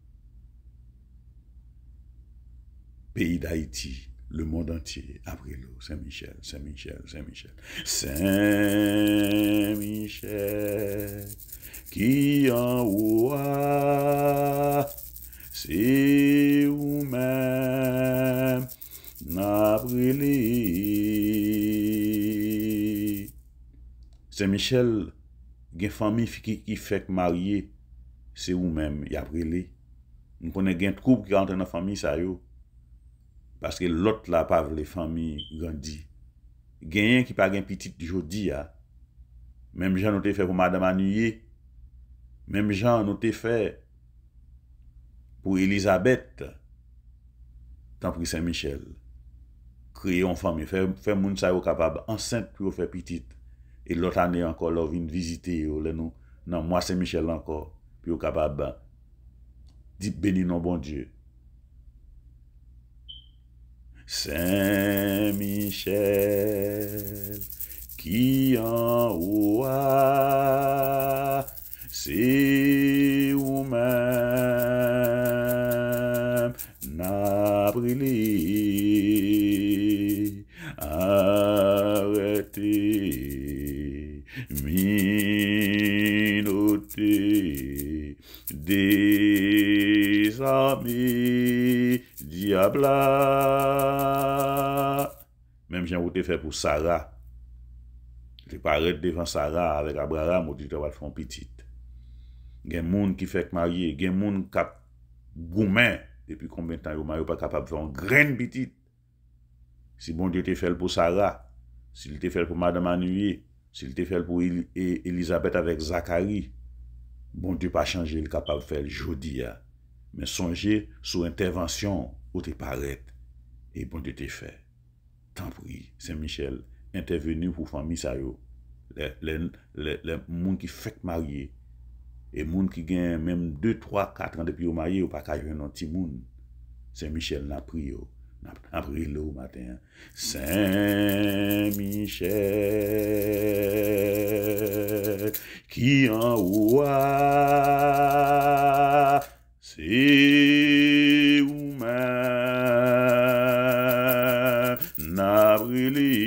Pays d'Haïti, le monde entier après l'eau. Saint-Michel, Saint-Michel, Saint-Michel. Saint-Michel, qui en haut a, c'est vous-même, Naprilé. Saint-Michel, gen famille qui fait marier, c'est vous-même, y a prélé. Nous connaissons gen couple qui rentre dans la famille, ça yo. Parce que l'autre là, pas les familles grandi. Gen qui pas gen petit jodi ya. Même gens nous te fait pour Madame Anuye. Même gens nous te fait pour Elisabeth. Tant pis Saint-Michel. Créer une famille, faire moun sa yo capable enceinte pour faire petite. Et l'autre année encore, là, vient visiter, nous, non, moi, c'est Michel encore, puis au capable, dit béni non bon Dieu. Saint-Michel, qui en haut a, c'est ou même n'a brûlé, arrêtez, minoté, des amis, diabla. Même j'ai voté fait pour Sarah. Tu paraît devant Sarah avec Abraham, ou tu vas faire une petite. Il y a des gens qui fait marier, il y a des gens qui gourmand depuis combien de temps ils ne pas capable de faire une graine petite. Si bon Dieu te fait pour Sarah, s'il te fait pour Madame Annuier, s'il te fait pour Elisabeth avec Zacharie, bon Dieu pas changer, il est capable de faire jeudi. Mais songez sur intervention où tu paraît et bon Dieu te fait. Tant pis, Saint-Michel, intervenu pour famille ça yo. Les gens qui fait marier et les gens qui gagnent même 2, 3, 4 ans depuis au marié ou pas qu'à jouer un petit monde. Saint-Michel n'a pris n'a pris le matin. Saint-Michel qui en haut a, c'est ou même n'a brûlé.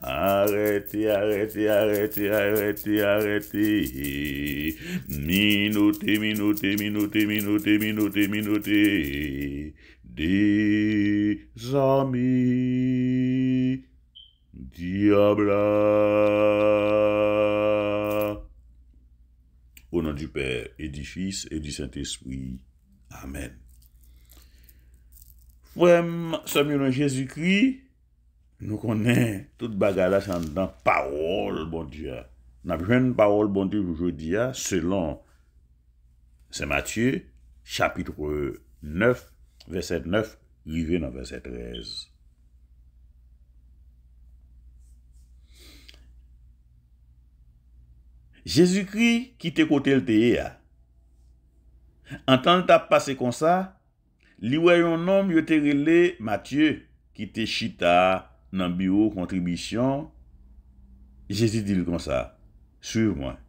Arrêtez, arrêtez, arrêtez, arrêtez, arrêtez. Minotez, minotez, minotez, minotez, minotez, minotez. Des amis, diabla. Au nom du Père et du Fils et du Saint-Esprit. Amen. Frère, Samuel Jésus-Christ, nous connaissons toute bagarre dans parole, bon Dieu. Nous avons une parole, bon Dieu, aujourd'hui, selon Saint Matthieu, chapitre 9, verset 9, arrivé dans verset 13. Jésus-Christ qui te côté le théâtre. En tant que t'as passé comme ça, li wè yon homme yo te relé Matthieu qui te chita dans bureau contribution. Jésus dit comme ça, suive-moi.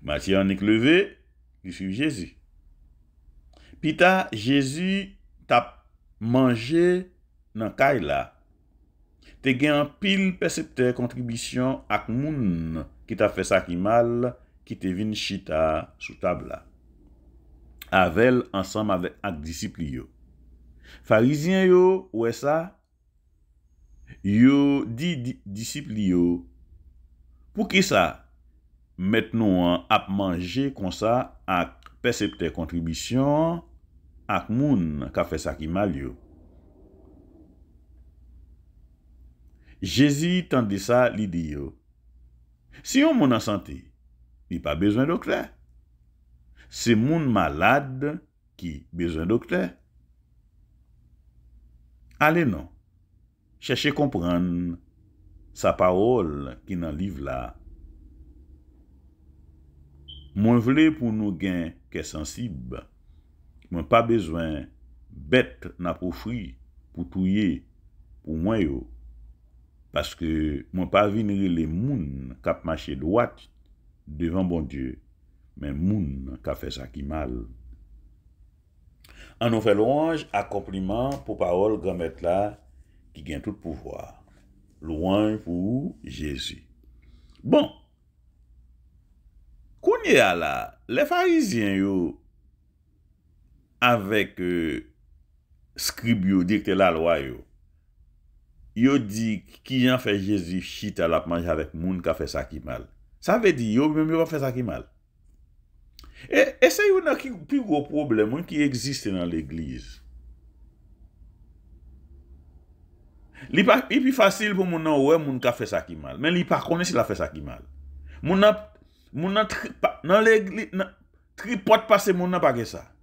Matthieu en est levé, il suit Jésus. Pita Jésus t'a mangé dans caille là. Te gen pile percepteur contribution ak moun qui t'a fait ça qui mal, qui te vin chita sous table là. Avec ensemble avec disciples yo. Pharisiens yo, ouais ça, yo dit disciples yo, pour qui ça, maintenant à manger comme ça, à percepteur contribution, à moun qui fait ça qui mal yo. Jésus tendait ça, li dit yo, si on moun en santé, il pas besoin de docteur. C'est moun malade qui besoin de docteur. Allez non. Cherchez comprendre sa parole qui dans le livre là. Moi vle pour nous gain qu'est sensible. Moi pas besoin bête n'a pour fruit pour touyer pour moi yo. Parce que moi pas venir les moun k'ap marcher droite devant bon Dieu, mais moun k'ap fait ça qui mal. On nous fait louange, accomplissement pour parole grand maître là qui gagne tout pouvoir. Louange pour Jésus. Bon. Kounye a là, les pharisiens yo avec scribe yo directeur la loi yo dit qui en fait Jésus chita la manger avec moun qui a fait ça qui mal. Ça veut dire yo même yo fait ça qui mal. Et c'est un plus gros problème qui existe dans l'église. Il est plus facile pour moun nan ouais moun qui a fait ça qui mal, mais il pas connaît s'il a fait ça qui mal. Moun dans l'église tripote passer moun nan pas que ça.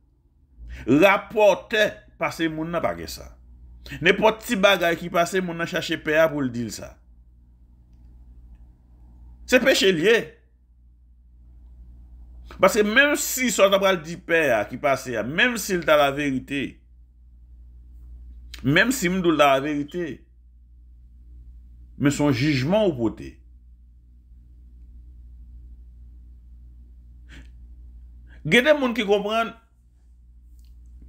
Rapporter passer moun nan pas que ça. N'importe petit bagay qui passe, mon a cherché père pour le dire ça. C'est péché lié. Parce que même si ça t'a dit père qui passe, même s'il t'a la vérité, même si m'dou la vérité, mais son jugement au côté. Il y a des gens qui comprennent,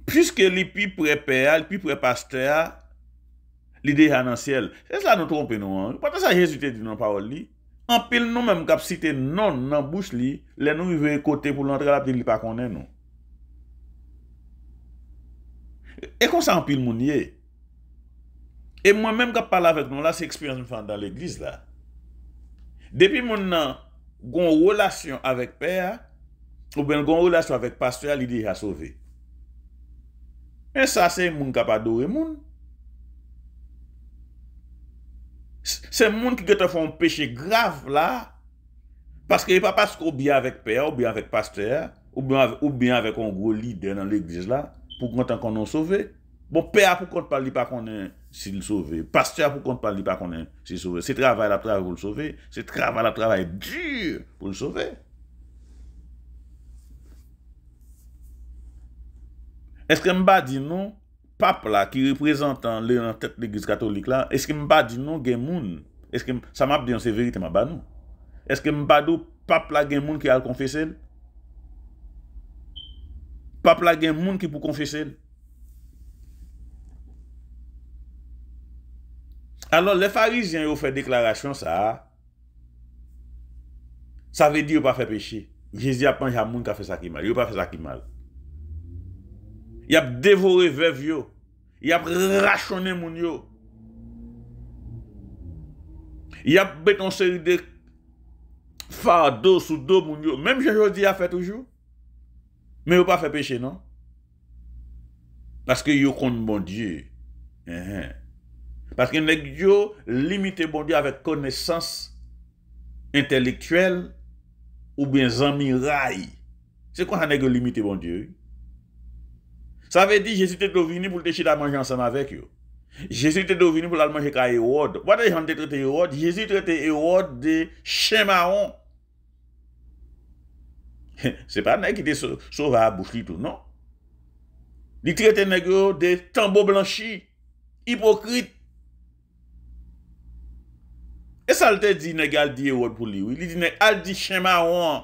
puisque les plus près père, les plus près pasteur, l'idée est dans le ciel. C'est ça nous trompe nous. Hein? Pas ça Jésus te dit dans la parole. En pile nous même cap cité non dans bouche li, les nous arriver côté pour l'entrer la il pas connaît nous. Et comme ça en pile moun yé. Et moi même quand parle avec nous là, c'est expérience me dans l'église là. Depuis mon nan gon relation avec père ou bien gon relation avec pasteur, l'idée a sauvé. Et ça c'est moun capable adorer moun. C'est moun qui te font un péché grave là parce que pas parce qu'on bien avec père ou bien avec pasteur ou bien avec un gros leader dans l'église là pour qu'on nous sauvé. Bon père pour qu'on parle pas qu'on est s'il sauvé, pasteur pour qu'on parle pas qu'on est s'il sauvé. C'est travail pour le sauver, c'est travail dur pour le sauver. Est-ce que m'ba dit non pape là qui représente en tête l'église catholique là, est-ce que m'ba dit non gen moun? Est-ce que ça m'a dit c'est vérité m'a ba non? Est-ce que m'ba dou pape là gen moun qui a confessé? Pape là gen moun qui pour confesser? Alors les pharisiens ont fait déclaration ça veut dire pas faire péché. Jésus a pas un moun qui a fait ça qui mal, il pas fait ça qui mal. Il a dévoré veuve yo. Il a rationné moun yo. Il a mis une série de fardeaux sous dos moun yo. Même Jésus a fait toujours. Mais il n'a pas fait péché, non? Parce que yo compte bon Dieu. Parce que yo limité bon Dieu avec connaissance intellectuelle ou bien zamiraille. C'est quoi ça limité bon Dieu? Ça veut dire Jésus était venu pour te chier à manger ensemble avec eux. Jésus était venu pour aller manger avec Hérode. Pourquoi les gens traité Hérode? Jésus traitait Hérode de chien marron. C'est pas un qui était sauvé à la bouche tout, non? Il traitait de tambour blanchi, hypocrite. Et ça le te dit, négal dit Hérode pour lui. Il dit, al dit chien marron.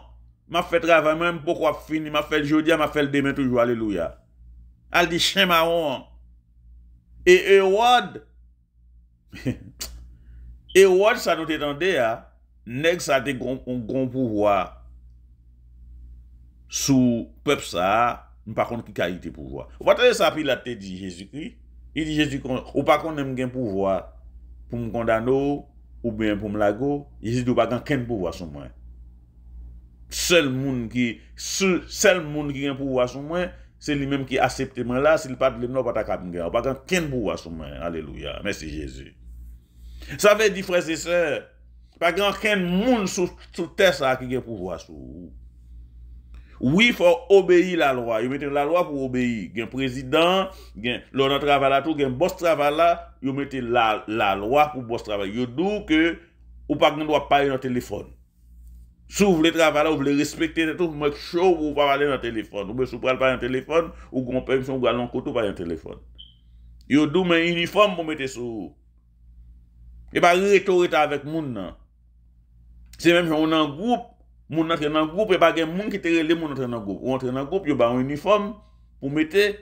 M'a fait travail même pourquoi fini, m'a fait le jeudi, m'a fait le demain toujours, alléluia. Elle dit chien marron. Et Hérode, ça nous t'étendait, nèg ça te un grand pouvoir sous peuple ça, par contre qui qualité pouvoir. Vous voyez ça Pilate te dit Jésus-Christ, il dit Jésus ou pas qu'on aime gain pouvoir pour me condamner ou bien pour me lago, Jésus doit pas gain pouvoir sur moi. Seul monde qui a pouvoir sur moi, c'est lui-même qui accepte moi là, s'il pas de lui, non, pas ta capingé. Pas qu'un pouvoir sur moi. Alléluia. Merci Jésus. Ça veut dire, frères et sœurs, pas qu'un monde sur terre ça qui a pouvoir sur vous. Oui, il faut obéir la loi. Il mettez la loi pour obéir. Il y a un président, l'on travaille là, tout, il y a un boss travail là, il mettez la loi pour boss travail. Il dit que ou pas qu'on doit parler dans le téléphone. Si vous voulez travailler, vous voulez respecter tout, make sure vous ne pas parler dans le téléphone. Ou bien si vous parlez pas dans le téléphone, ou vous avez permission de aller côté, pas dans le téléphone. Vous dites, mais uniforme, vous mettez sur. Et pas rhétorique avec les gens. C'est même si on est en groupe, moun entre dans groupe, et pas de moun qui te relè moun entre dans groupe. Ou entre dans groupe, yo ba un uniforme pour mettre.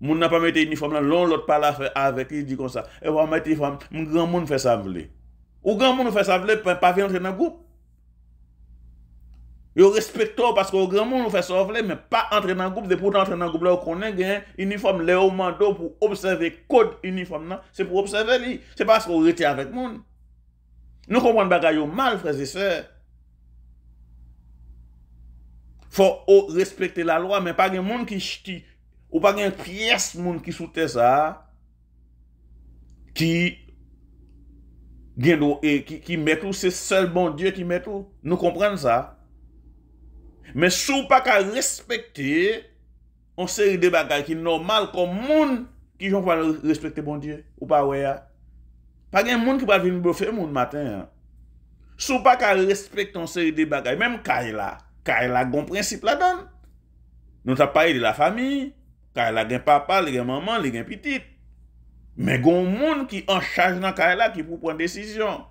Moun n'a pas mettre uniforme là, l'autre pas la avec, il dit comme ça. Et va mettre uniforme, mon grand monde fait ça vle. Ou grand monde fait ça vle, pas venir entrer dans groupe. Yo respecte parce que grand monde fait ça vle, mais pas entrer dans groupe, de pourtant entrer dans groupe là, on connaît gain uniforme léo mando pour observer code uniforme là, c'est pour observer lui. C'est parce qu'on retient avec monde. Nous comprenons bagay yo mal, frères et sœurs. Faut respecter la loi, mais pas de monde qui ou pas de pièce monde qui soutient ça, qui met tout, c'est seul bon Dieu qui met tout. Nous comprenons ça. Mais si vous pas qu'à respecter, on série de bagages qui normal comme monde qui vont pas respecter bon Dieu ou pas ouais. Pas de monde qui va venir bouffer mon matin. Sou pas qu'à respecter une série de bagages, même Kaila gon principe là-dedans. Nous t'a parlé de la famille, Kaila gen papa, les gen maman, les gen petite. Mais gon monde qui en charge dans Kaila qui pour prendre décision.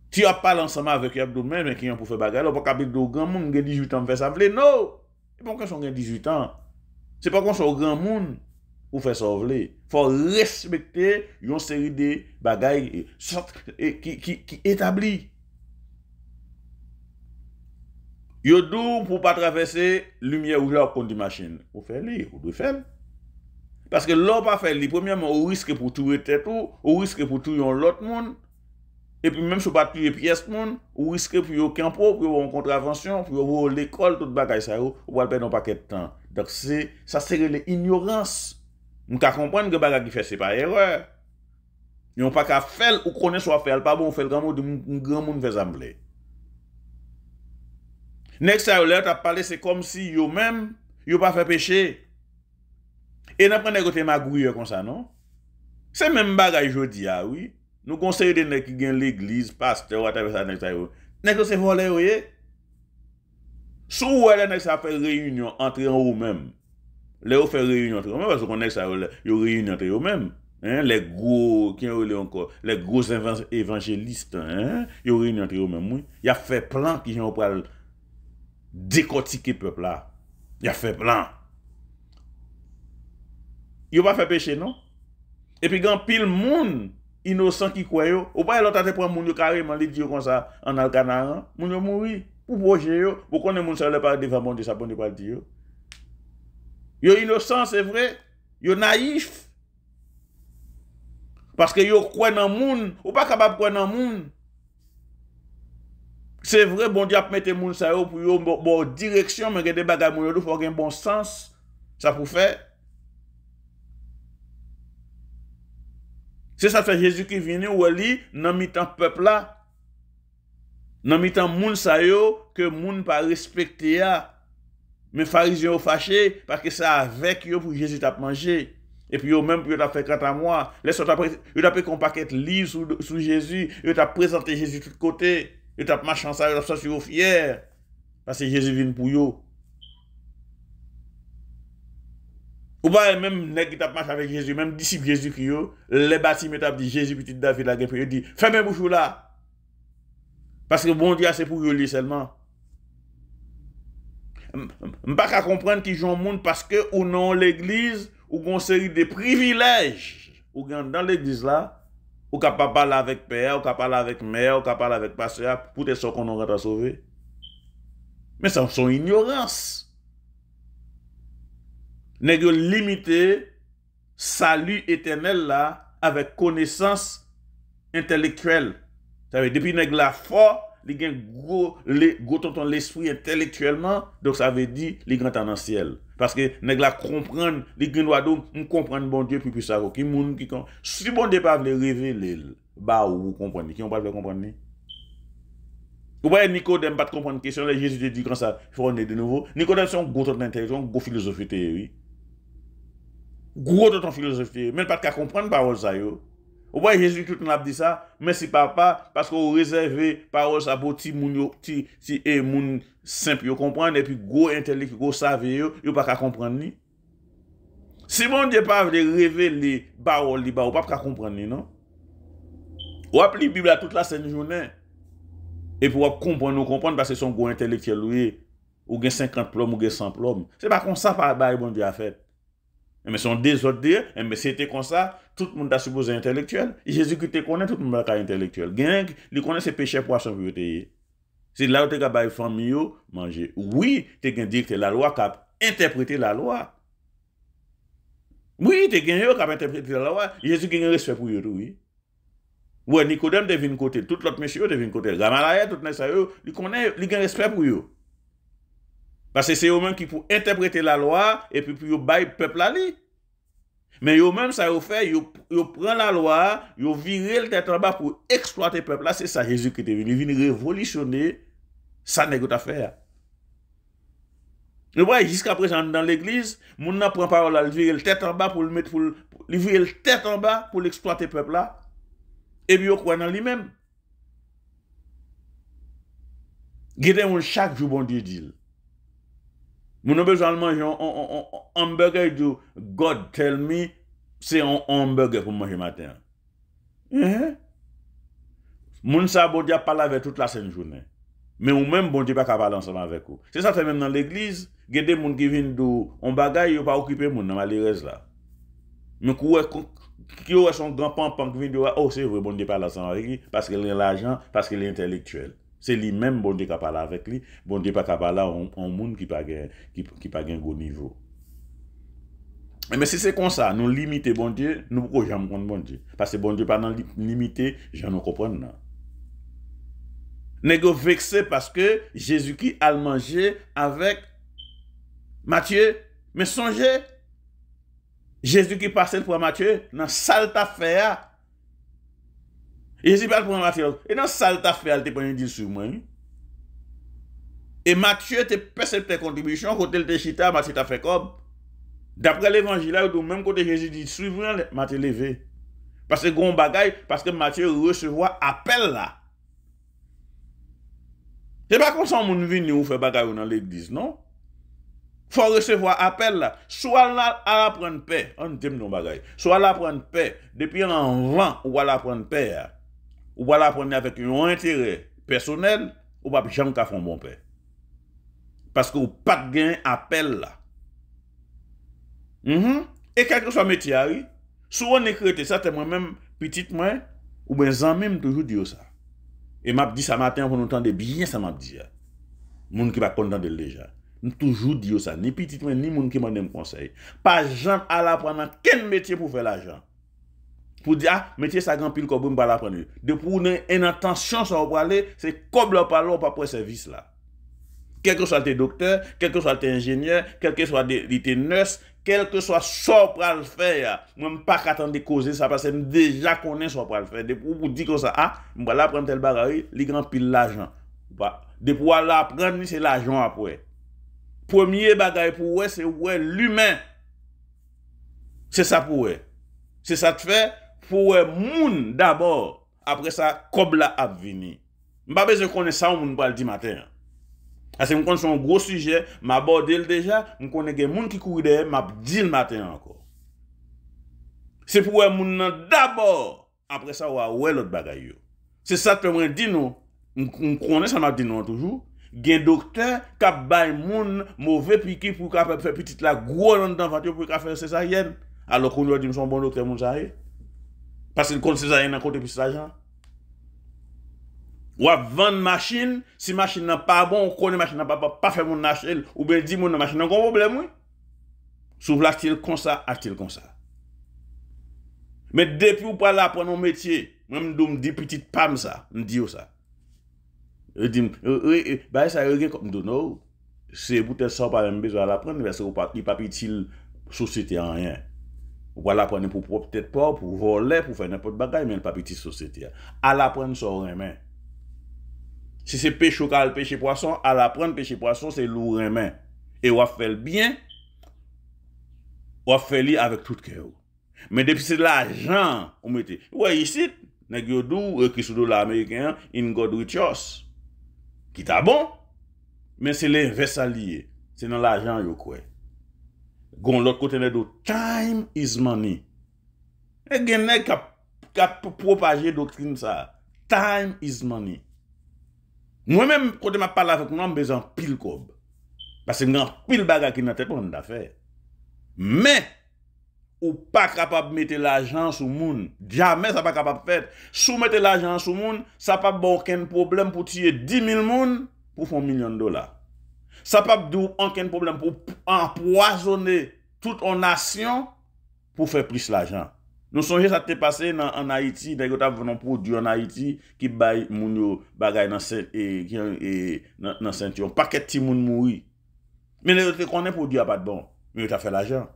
Tu as parlé ensemble avec Abdomen, mais qui ont pour faire bagarre, là, pas qu'à dire grand monde gen 18 ans faire ça vle. Non. C'est pas qu'on gen 18 ans. C'est pas qu'on soit grand monde pour faire ça vle. Faut respecter une série de bagages qui établit. Yo dou pour pas traverser lumière rouge là contre machine. Ou faire li, ou doit faire. Parce que l'on pas faire li, premièrement, au risque pour tuer tête ou, au risque pour tuer l'autre monde. Et puis même si vous pas tuer pièce monde, ou risque pour aucun campo, pour une contravention, pour l'école, toute bagaille ça, ou va perdre un paquet de temps. Donc ça c'est l'ignorance. Nous ka comprendre que bagaille qui fait c'est pas erreur. Nous pas qu'à faire ou connaître soit faire pas bon, faire grand monde fait semblé. Next ça là t'a parlé c'est comme si yo même yo pas fait péché. Et n'a pas négocié magouille comme ça non? C'est même bagaille jodi a oui. Nous conseillons des nèg qui gagne l'église, pasteur, whatever ça nèg ça yo. Nèg c'est volé oui. Sou ouais nèg ça fait réunion entre en haut même. Les fait réunion entre eux même parce qu'on nèg ça yo réunion entre eux même. Hein, les gros qui ont encore les gros évangélistes hein, yo réunion entre eux même oui. Il a fait plan qui ont pour décortiquer peuple là. Il a fait plan. Il pas fait péché non? Et puis quand pile monde innocent qui croit yo, ou pas l'autre te prend moun yo carrément li dit comme ça en alcanaran, moun yo mouri pour projet yo, pour connait moun ça le pas devant bon Dieu ça bon pas dire yo. Yo innocent c'est vrai, yo naïf. Parce que yo croit dans moun, ou pas capable croire dans moun. C'est vrai bon Dieu a mettre moun ça yo pour yo bon direction mais des bagages moun yo faut avoir un bon sens ça pour faire. C'est ça fait Jésus qui vient ou li dans mi-temps peuple là. Dans mi-temps moun sa yo que moun pas respecté a. Mais pharisiens ont fâché parce que ça avec yo pour Jésus t'a mangé. Et puis yo même pour t'a fait 40 mois, laisse après yo t'a pris un paquet de livres sur Jésus, yo t'a présenté Jésus de tous côtés, yo t'a marché ça, yo t'a sorti fier parce que Jésus vient pour yo. Ou pas même nèg qui t'a marché avec Jésus, même disciple Jésus qui yo, les bâtiments t'a dit Jésus petit David la gen, il dit fermez bouche là. Parce que bon Dieu c'est pour yo li seulement. M'pas qu'à comprendre qu'ils ont monde parce que ou non l'église ou une série de privilèges ou dans l'église là ou capable parler avec père ou capable parler avec mère ou capable parler avec pasteur pour te ce qu'on aura sauvé. Mais ça son ignorance. Nèg yo limité salut éternel là avec connaissance intellectuelle. Ça veut dire depuis nèg la fort li gen gros tonton l'esprit intellectuellement donc ça veut dire li grand en ciel parce que nèg la comprendre li gen doit comprendre bon Dieu puis ça qui moun qui si bon Dieu pas veut révéler bah ou comprendre qui on pas veut comprendre ni ou pas Nicodème pas comprendre question là Jésus te dit comme ça il faut naître de nouveau Nicodème c'est un gros tonton intelligent gros philosophie théorie gros tonton philosophie même pas qu'à comprendre parole ça yo. Ou pas Jésus tout n'a dit ça, merci papa parce qu'on réservé parole ça pour ti moun ti et moun simple yo comprendre et puis gros intellect gros savoir yo pas qu'à comprendre ni. Si bon Dieu pas de révéler parole li ba ou pas qu'à comprendre ni non. Ou applique Bible toute la sainte journée. Et pour comprendre parce que son gros intellectuel ou gen 50 plombs ou gen 100 plombs. C'est pas comme ça par bon Dieu a fait. Mais son désordre, mais c'était comme ça, tout le monde a supposé intellectuel. Jésus qui te connaît, tout le monde est intellectuel. Il connaît ses péchés poissons pour te. C'est là où tu as une famille manger. Oui, tu as dit que la loi a interprété la loi. Oui, tu as interprété la loi. Jésus qui a un respect pour eux, oui. Oui, Nicodème devine côté, tout l'autre monsieur devine côté. Gamalaya, tout le monde, il connaît, il a un respect pour eux. Parce que c'est eux-mêmes qui pour interpréter la loi et puis pour bailler le peuple à lui. Mais eux-mêmes, ça ils fait, ils prennent la loi, ils virent le tête en bas pour exploiter le peuple là. C'est ça Jésus qui est venu. Il vient révolutionner ça n'est pas à faire. Vous voyez, jusqu'à présent, dans l'église, mon n'a prend parole à virer le tête en bas pour le mettre, pour virer le tête en bas pour l'exploiter le peuple là. Et puis, il croit dans lui-même. Gardez chaque jour, bon Dieu dit. Mon a besoin de manger un hamburger de God tell me, c'est un hamburger pour manger matin. Mon sa bon Dieu parle avec toute la sainte journée. Mais ou même bon Dieu pas capable ensemble avec vous. C'est ça fait même dans l'église, il y a des gens qui viennent on bagaille, ils pas occuper mon malheureuse là. Mais qui a son grand pampan qui vient de oh c'est vrai bon Dieu parle ensemble avec lui parce qu'il a l'argent, parce qu'il est intellectuel. C'est lui-même bon Dieu qui parle avec lui, bon Dieu pas capable là un monde qui pas gain gros niveau. Mais si c'est comme ça, nous limiter bon Dieu, nous ne pouvons jamais comprendre bon Dieu parce que bon Dieu pas limité, je ne comprends pas. N'est-ce vexé parce que Jésus-Christ a mangé avec Matthieu. Mais songez, Jésus-Christ passait pour Matthieu dans salle affaire. Jésus pas pour Matthieu. Et dans salle affaire, il te prend dire sur moi. Et Matthieu te perçoit tes contributions côté le chita, Matthieu t'a fait comme. D'après l'évangile là, même côté Jésus dit suivant Matthieu levé. Parce que gon bagaille, parce que Matthieu recevoir appel là. C'est pas comme ça on vient ou fait bagaille dans l'église, non? Faut recevoir appel là. Soit là à la prendre paix, on t'aime non bagaille. Soit là prendre paix, depuis en vent ou à la prendre paix, ou à la prendre avec un intérêt personnel, ou pas jamais qu'à faire bon paix. Parce que ou pas de gain appel là. Et quel que soit le métier, souvent on écrit ça, c'est moi-même, petite moi, ou bien j'en toujours dire ça. Et m'a dit ça matin pour nous entendre bien, ça m'a dit. Moun qui va content de déjà. Nous toujours dit ça, ni petit moi, ni moun qui m'a donné conseil. Pas jamais à l'apprendre quel métier pour faire l'argent. Pour dire, ah, métier ça grand pile comme pas l'apprendre. De pour une intention ça va aller, c'est comme le parler pas pour service là. Quel que soit tes docteurs, quel que soit tes ingénieurs, quel que soit tes nurses, quel que soit ce pour le faire, même pas qu'attendre de causer ça parce que déjà connais ce pour le faire. Depuis pour dire comme ça, ah, on va là prendre tel bagage, les grand pile l'argent. Depuis pour là prendre c'est l'argent après. Premier bagage pour ouais, c'est ouais l'humain. C'est ça pour ouais. C'est ça te fait pour ouais moun d'abord. Après ça, comme là a venir. M'pas besoin connaître ça moun pas le dit matin. Parce que je connais un gros sujet, je abordé déjà, je connais des gens qui courent derrière, je dis le matin encore. C'est pour les gens d'abord, après ça, on va l'autre bagaille. C'est ça que je dis nous, on connaît ça, je dis nous toujours, il y a un docteur qui a baillé moun mauvais piqué pour faire petite la gros dans la pour faire césarienne. Alors qu'on lui dit son bon docteur moun ça. Parce qu'il compte césarienne à côté plus l'argent. Ou à vendre machine, si machine n'a pas bon, on connaît machine n'a pas fait mon acheter, ou bien dit mon machine n'a pas problème, oui. Souvent là-t-il comme ça, a-t-il comme ça. Mais depuis ou pas là pour nos métiers, même me dit petite pam ça, me dit ça. Je dis, bah ça regarde comme non, c'est peut-être ça pas même besoin d'apprendre parce qu'il pas utile société en rien. Ou pas l'apprendre pour peut-être pas, pour voler, pour faire n'importe bagaille, mais pas petite société. À l'apprendre ça rien. Si c'est pêche au cal, pêcher poisson, à l'apprendre pêcher poisson, c'est lourd main. Et on va faire bien, on va faire lui avec tout cœur. Mais depuis c'est l'argent, on mettez. Ouais, ici, nèg yo dou qui sous dollar américain, in God we trust. Qui t'a bon, mais c'est l'inverse lié. C'est dans l'argent yo quoi. Gon l'autre côté de time is money. Et gen nèg qui propager doctrine ça. Time is money. Moi-même, quand je parle avec moi, j'ai besoin de pile cob. Parce que j'ai pile bagage qui n'a pas de d'affaires. Mais, ou pas capable de mettre l'argent sur le monde. Jamais ça pas capable de faire. Soumettre l'argent sur le monde, ça pas aucun problème pour tuer 10 000 personnes pour faire $1 million. Ça pas aucun problème pour empoisonner toute une nation pour faire plus l'argent. Nous songeons ça t'est passé en Haïti, des gens qui ont produit en Haïti qui baillent moun yo bagay dans ceinture. Paquet ti moun mouri. Mais les autres connaissent produit pas de bon, mais ils ont fait l'argent.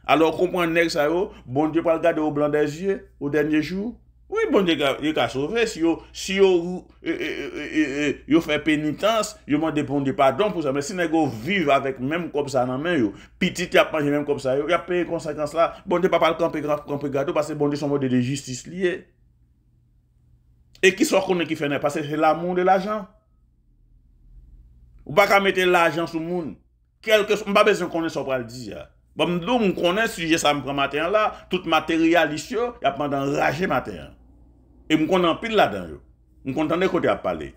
Alors comprendre nèg ça yo, bon Dieu pas regarder au blanc des yeux au dernier jour, Oui, bon Dieu, il a sauvé. Si yo fait pénitence, yo demande bon Dieu pardon pour ça. Mais si vous vivez avec même comme ça dans la main, petit a mangé même comme ça, il a payé conséquences là. Bon Dieu, pas camper gâteau parce que bon Dieu, son mode de justice lié. Et qui soit qu'on qui fait parce que c'est l'amour de l'argent. Ou pas mettre l'argent sur le monde. Quelque chose, pas besoin qu'on ait ça pour le dire. Bon, nous, on connaît sujet ça me prend matin là, tout matérialiste, il y a pendant enragé matin. Et je connais pile là-dedans. Je connais côté à parler.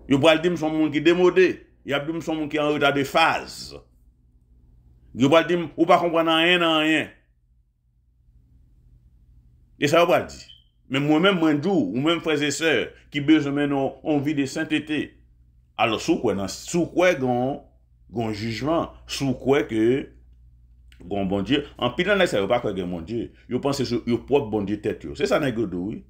Je vais dire que son monde qui est démodé. Il y a dit son monde qui est en retard de phase. Je vais dire ou pas comprendre rien. Et ça va dire. Mais moi-même, ou même frères et sœurs, qui besoin maintenant on vit de sainteté. Alors, sous quoi, gon jugement, sous quoi que gon bon Dieu, en pile ça veut pas que bon Dieu, yo pense sur yo propre bon Dieu tête yo. C'est ça nèg do oui.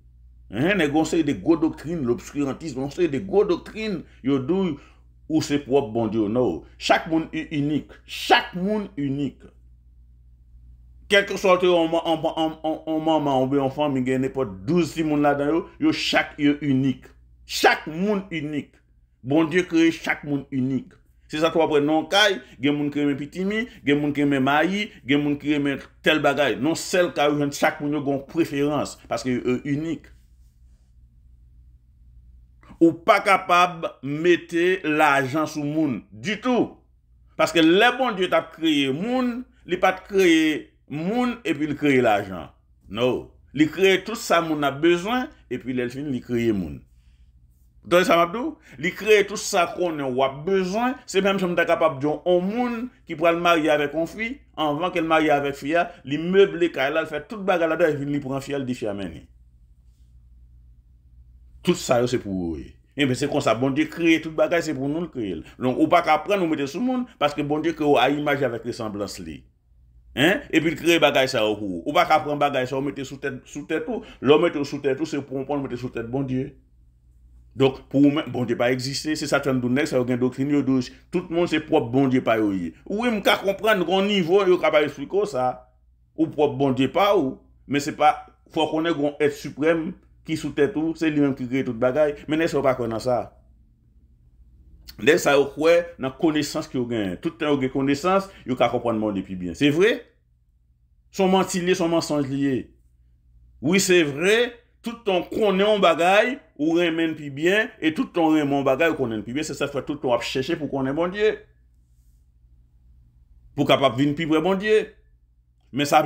Nèg on sait des gros doctrines, l'obscurantisme, on sait des gros doctrines, yo dou ou c'est propre bon Dieu non. Chaque monde est unique, Quel que soit en maman ou en famille, il y a n'importe 12 monde là-dedans, yo chaque est unique. Chaque monde unique. Bon Dieu crée chaque monde unique. C'est ça toi après non caille, gen moun qui aime pitimi, gen moun qui aime maï, gen moun qui aime tel bagay. Non celle ka chaque moun yo préférence parce que unique. Ou pas capable mettre l'argent sur moun du tout. Parce que le bon Dieu t'a créé moun, il pas créé moun et puis il crée l'argent. Non, il crée tout ça moun a besoin et puis il finit il crée moun. Donc ça m'a dit, il crée tout ça qu'on a besoin, c'est même si on est capable de dire un monde qui pourrait le marier avec une fille, avant qu'elle marie avec fille, il meuble les cailles, il fait toute bagarre là-dedans et il prend fille, il dit fille amène. Tout ça c'est pour eux. Et bien c'est comme ça, bon Dieu crée toute bagarre, c'est pour nous le créer. Donc on pas qu'après nous mettre sur le monde parce que bon Dieu crée à image avec ressemblance li. Hein? Et puis il crée bagarre ça au cours. On pas qu'après bagarre ça on mettre sous tête tout, l'homme mettre sous tête tout c'est pour on mettre sous tête bon Dieu. Donc, pour moi, bon Dieu pas exister, c'est ça que nous ça a une doctrine, tout le monde c'est propre bon Dieu pas oui. Oui, je peux comprendre qu'on niveau, je capable expliquer ça. Ou propre bon Dieu pas ou, mais c'est pas, faut qu'on ait un être suprême qui sous tête tout, c'est lui-même qui crée toute bagaille, mais n'est-ce pas connaître ça? N'est-ce ça au quoi, dans connaissance que vous gagnez, tout le temps vous connaissance, vous pouvez comprendre mon depuis bien. C'est vrai? Son menti son mensonge lié. Oui, c'est vrai. Tout ton connaît un bagaille ou remène puis bien et tout ton remène un bagaille ou connaît puis bien c'est ça fait tout ton chercher pour connaître bon Dieu pour capable venir puis bon Dieu mais ça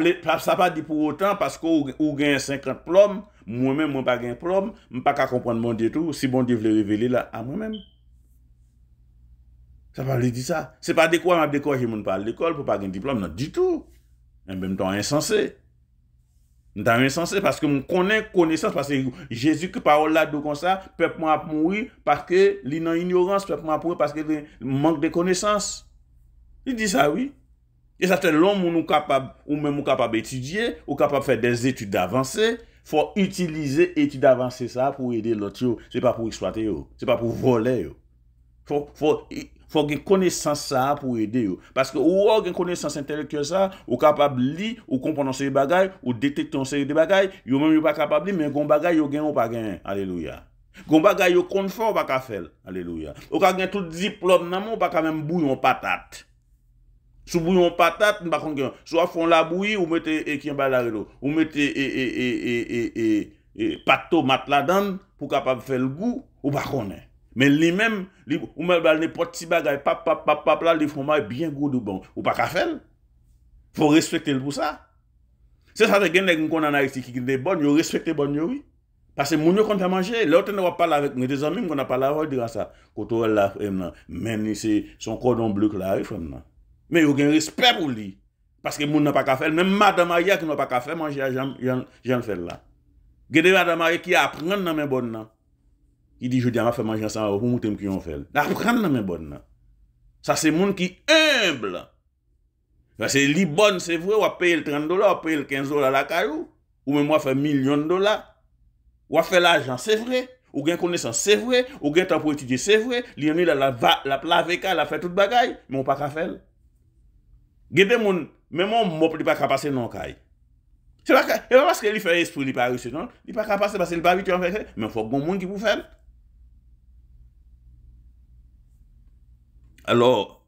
pas dit pour autant parce que ou gagne 50 plombs moi-même moi pas gagne plomb me pas comprendre bon Dieu tout si bon Dieu veut révéler là à moi-même ça pas lui dire ça c'est pas de quoi m'a découragé mon pas l'école pour pas gagner diplôme non du tout en même temps insensé. Dans un sens, parce que je connais connaissance, parce que Jésus qui parle là comme ça, peuple m'a mourir parce que il est ignorance, peuple m'a mourir parce que manque de connaissance. Il dit ça, oui. Et ça fait l'homme ou nous capable, ou même capable d'étudier, ou capable de faire des études avancées. Faut utiliser études avancées ça pour aider l'autre. C'est pas pour exploiter, c'est pas pour voler. Faut une connaissance ça pour aider parce que ou une connaissance intellectuelle ça ou capable lire ou comprendre ces bagailles ou détecter une série de bagailles yo même pas capable mais gon bagaille yo gagne ou pas gagne alléluia gon bagaille yo confort pas ka faire alléluia ou ka gagne tout diplôme nan ou pas quand même bouillon patate sous bouillon patate pas contre soit font la bouillie ou mettez qui en bas la ou mettez pâte tomate là-dedans pour capable faire le goût ou pas connaître. Mais lui-même, ou même n'importe petit bagage, pap là, les fromages bien goût de bon. Ou pas qu'à faire. Faut respecter le pour ça. C'est ça que les gens en Haïti qui sont bonnes, ils respectent les bonnes, oui. Parce que les gens qui ont mangé, l'autre ne va pas avec mes des amis, on n'a pas la voix de ça. Quand on l'a fait, mais c'est son cordon bleu là, mais ils ont un respect pour lui. Parce que les gens n'ont pas qu'à faire. Même Madame Maria qui n'a pas qu'à faire, manger, j'en fais là. Il y a des Madame Maria qui apprennent dans mes bonnes. Il dit, je dis, on va faire manger ça, pour monter qui on fait. Apprendre dans mes bonnes. Ça, c'est monde qui humble. C'est li bonne, c'est vrai, on va payer le $30, on va payer le $15 la caillou. Ou même, on va faire millions de dollars. On va faire l'argent, c'est vrai. Ou gain connaissance, c'est vrai. Ou gain temps pour étudier, c'est vrai. Lionel, la lavé, la fait toute bagaille, mais on pas qu'à faire. Gede moun, même on m'a pas qu'à passer non caille. C'est pas parce qu'il fait esprit, il pas réussi, non? Il pas capable parce qu'il pas habitué à faire, mais il faut qu'on monde qui pour faire. Alors,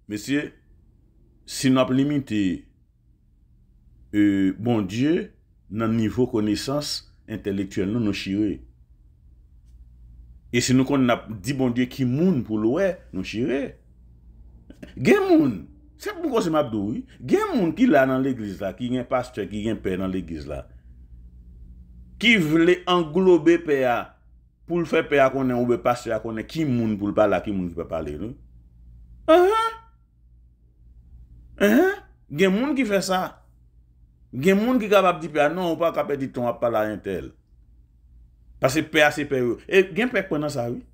monsieur, si nous avons limité bon Dieu dans le niveau connaissance intellectuelle, nous chiré. Et si nous avons dit bon Dieu qui moun pour l'oué, nous chiré. Gen moun, c'est pourquoi c'est m'abdou, oui. Gen moun qui là dans l'église là, qui est pasteur, qui est père dans l'église là, qui voulait englober père pour le faire père qu'on est ou pasteur qu'on est, qui moun pour le parler, qui moun qui peut parler, non? Gen moun qui fait ça. Gen moun qui capable de dire non, on pas capable de dire ton pas là un tel. Parce que père c'est père. Et gen père pendant ça oui.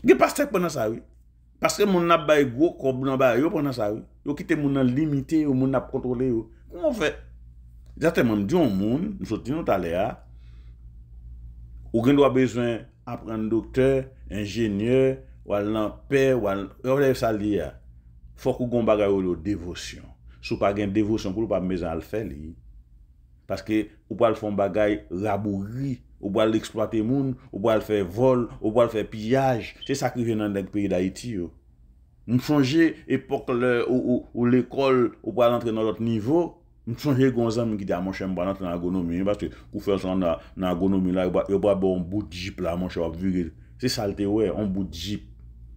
Gen pasteur pendant ça oui. Parce que mon n'a pas gros comme dans ba yo pendant ça oui. Yo quitter mon limité ou mon n'a contrôler yo. Comment on fait? Exactement, dit on moun, nous sorti nous l'air. Ou gen doit besoin apprendre docteur, ingénieur, ou allant père, ou allant ça lié. Faut qu'on gon bagay yo dévotion. Sou pas gen dévotion pour pas maison al faire li. Parce que ou pas le font bagay rabouri, ou pas l'exploiter moun, ou pas le faire vol, ou pas le faire pillage. C'est ça qui vient dans le pays d'Haïti yo. Nous changer époque où l'école ou pas rentrer dans l'autre niveau. Nous changer gonzam qui dit à mon cher m'ba rentrer dans l'agronomie parce que pour faire ça dans l'agronomie là, il pas bon bout de jeep là mon cher virer. C'est saleté ouais, on bout de jeep.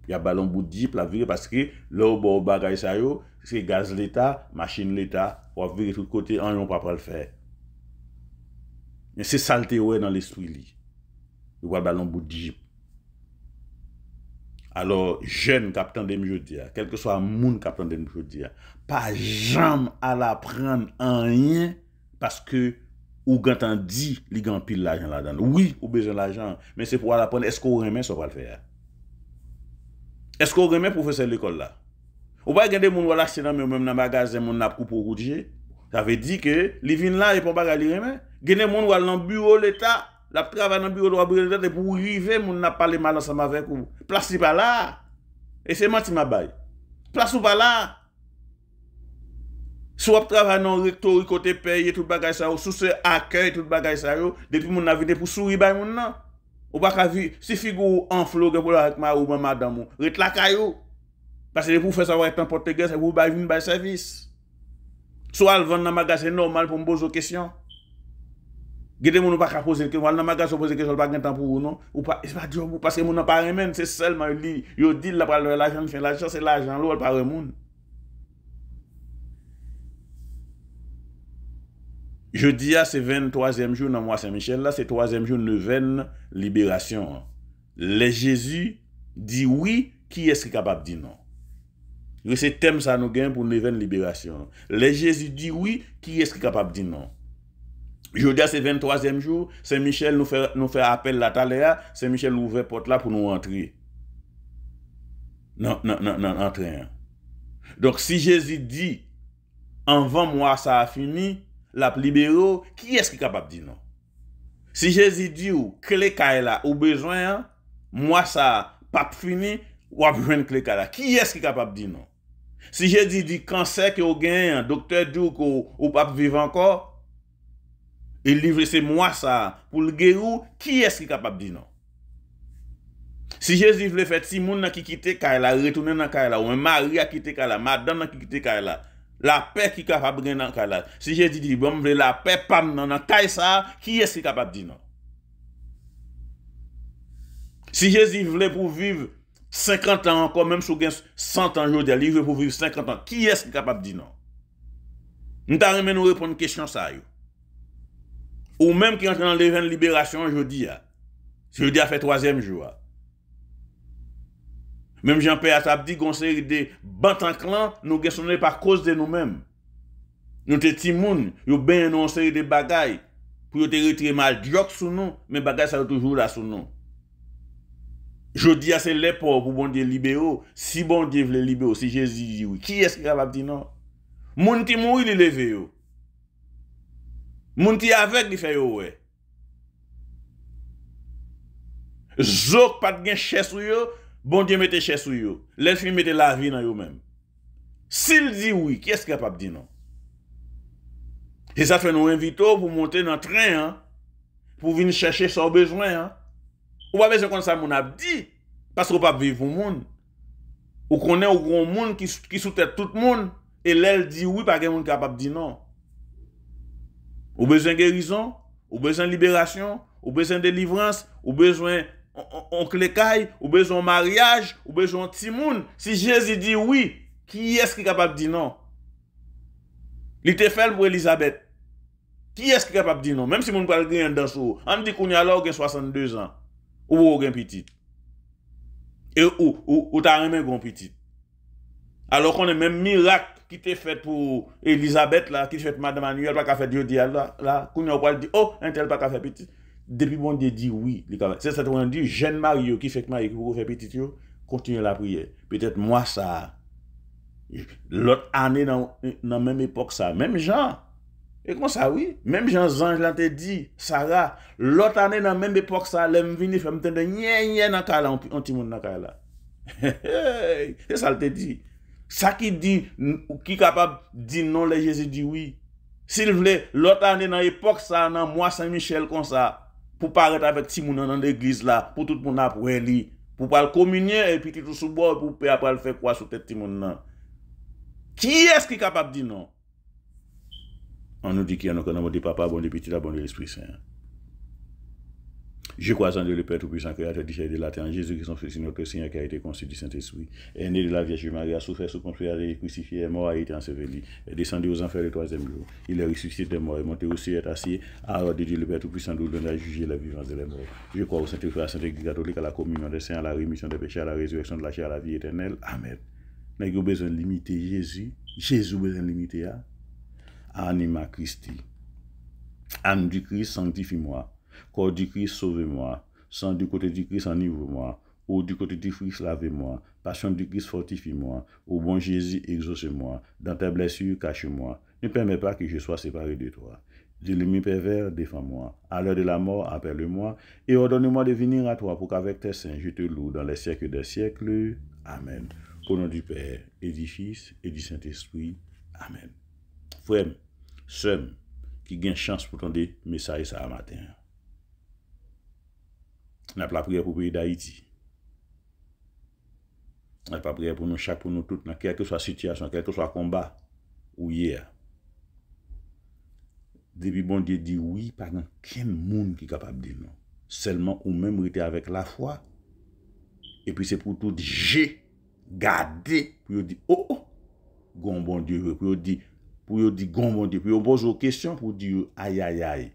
Il y a ballon bout de jeep là virer parce que là au bagay ça yo, c'est gaz l'état, machine l'état, on virer tout côté on pas le faire. Mais c'est saleté ouais dans l'esprit li. Il y a ballon bout de jeep. Alors, jeune capitaine de Mjodia, quel que soit moun capitaine de Mjodia, pas jamais à l'apprendre en rien parce que ou gantan dit li gan pile l'argent là-dedans. Oui, ou besoin l'argent, mais c'est pour l'apprendre. Est-ce qu'on remet ça va le faire? Est-ce qu'on remet professeur de l'école là? Ou pas gade moun wala acheter dans même dans magasin moun n'a coupe pour rouger. Ça veut dire que li vin là et pour pas li remet. Gade moun wala dans bureau l'état. La travail dans le bureau de président pour arriver, mon n'a pas les mal ensemble avec vous. Place pas là. Et c'est menti ma bail. Place ou pas là. Soit travail dans le rectory côté paye tout bagage ça, sous ce accueil tout bagage ça depuis mon navire pour sourire bay mon nan. Ou pas vu si figure en flot pour avec ma ou madame, ret la caillou. Parce que pour faire ça va être n'importe quel, c'est pour bay vinn bay service. Soit le vendre dans magasin normal pour me poser des questions. Gede moun pas ka poser question, dans magasin poser question pas gain temps pour vous non ou pas c'est pas job parce que moun n'a pas même c'est seulement li yo dit la pas l'argent fait l'argent c'est l'argent l'autre pas moun. Jeudi c'est 23e jour dans mois Saint-Michel là, c'est 3e jour neuvaine libération. Les Jésus dit oui, qui est-ce qui est capable de dire non? C'est thème ça nous gain pour neuvaine libération. Les Jésus dit oui, qui est-ce qui est capable de dire non? Jeudi, c'est 23e jour. Saint-Michel nous fait appel là, Saint-Michel nous ouvre porte là pour nous rentrer. Non, entrer. Donc, si Jésus dit, avant moi, ça a fini, la libéraux, qui est-ce qui est capable de dire non? Si Jésus dit, clé là, ou besoin, moi, ça pas fini, ou a besoin de clé là, qui est-ce qui est capable de dire non? Si Jésus dit, cancer que vous gagnez, docteur dit, ou pas vivre encore, et livre c'est moi ça pour le guérir, qui est-ce qui est capable de dire non? Si Jésus voulait faire si moun qui quitte Kaila, retourner dans Kaila, ou un mari a quitté Kaila, madame qui quitte Kaila, la paix qui est capable de gagner dans Kaila. Si Jésus dit bon, veut la paix pam dans Kaila, qui est-ce qui est capable de dire non? Si Jésus voulait pour vivre 50 ans encore, même si vous avez 100 ans aujourd'hui, il veut pour vivre 50 ans, qui est-ce qui est capable de dire non? Nous avons nous répondre à une question ça. Ou même qui entre dans l'événement de libération jeudi. Jeudi a fait 3e jour. Même Jean-Pierre a dit qu'on série de bantans clan, nous ne pas cause de nous-mêmes. Nous sommes petits moun, nous ben une série de bagailles pour te retirer mal drogue sous nous, mais bagailles ça toujours là sous nous. Jeudi c'est les pauvres pour bon Dieu libérer. Si bon Dieu veut libérer, si Jésus dit oui, qui est-ce qui est capable de dire non? Moun ti mouri li levé yo. Moun ti avec li fait yo ouais. Zok pas gen chè sou yo, bon Dieu mette chè sou yo. L'esprit mette la vie dans yo même. S'il dit oui, qui est-ce capable de dire non? Et ça fait nous inviter pour monter dans le train, hein, pour venir chercher son besoin. Hein. Ou pas besoin comme ça, mon a dit, parce qu'on pas vivre au monde. Ou qu'on est au grand monde qui sous-tête tout le monde, et l'aile dit oui, pas quelqu'un capable de dire non. Ou besoin de guérison, ou besoin de libération, ou besoin de délivrance, ou besoin on clécaille, ou besoin de mariage, ou besoin de timoun. Si Jésus dit oui, qui est-ce qui est capable de dire non? Il te fait pour Elisabeth. Qui est-ce qui est capable de dire non? Même si mon parle rien dans ce on dit qu'on y a là 62 ans, ou aucun petit. Et ou t'as un grand petit. Alors qu'on est même miracle qui t'est fait pour Elisabeth là, qui fait Madame Manuel, pas qu'à faire Dieu dit là, qu'on a pas dit oh, un tel pas qu'à faire petit. Depuis bon Dieu dit oui, c'est ça qu'on dit jeune Mario qui fait que Marie pour faire petit continue la prière. Peut-être moi ça l'autre année dans même époque ça, même Jean. Et comment ça oui, même Jean-Ange là te dit Sarah, l'autre année dans même époque ça, l'aime venir faire me tendre nye dans kala on petit monde dans kala. C'est ça le te dit. Ça qui dit, qui est capable de dire non, les Jésus dit oui. S'il voulait, l'autre année dans l'époque, ça, dans moi Saint-Michel, comme ça, pour paraître avec Timon dans l'église là, pour tout le monde après lui, pour pas le communier et puis tout sous bord, pour après le faire quoi sur tête Timon là. Qui est-ce qui est capable de dire non? On nous dit qu'il y a un nom de papa, bon de petit, bon de l'Esprit Saint. Je crois en Dieu le Père Tout-Puissant, Créateur du ciel et de la terre, en Jésus qui son Fils, notre Seigneur, qui a été conçu du Saint-Esprit, est né de la Vierge Marie, a souffert sous ponce Pilate, crucifié, est mort, a été enseveli, est descendu aux enfers le troisième jour. Il est ressuscité des morts, est monté au ciel, est assis à la droite de Dieu le Père Tout-Puissant, d'où il a jugé les vivants et les morts. Je crois au Saint-Esprit, à la Sainte Église catholique, à la communion des saints, à la rémission des péchés, à la résurrection de la chair, à la vie éternelle. Amen. N'a pas besoin de limiter Jésus. Jésus besoin de limiter à Anima Christi. Âme du Christ, sanctifie-moi. Corps du Christ, sauvez-moi. Sang du côté du Christ, enivre-moi. Eau du côté du Christ, lavez-moi. Passion du Christ, fortifie-moi. Ô bon Jésus, exauce-moi. Dans tes blessures, cache-moi. Ne permets pas que je sois séparé de toi. De l'ennemi pervers, défends-moi. À l'heure de la mort, appelle-moi. Et ordonne-moi de venir à toi pour qu'avec tes saints, je te loue dans les siècles des siècles. Amen. Au nom du Père, et du Fils, et du Saint-Esprit. Amen. Frère, sœur, qui gagne chance pour ton message ça matin. On n'a pas prière pour le pays d'Haïti. On n'a pas prière pour nous, chaque pour nous tous, dans quelle que soit la situation, quel que soit le combat, ou hier. Depuis bon Dieu dit oui, pas aucun monde qui est capable de dire non. Seulement ou même rester avec la foi. Et puis c'est pour tout j'ai gardé, pour dire oh, gon bon Dieu, pour dire gon bon Dieu, pour poser aux questions, pour dire aïe aïe aïe,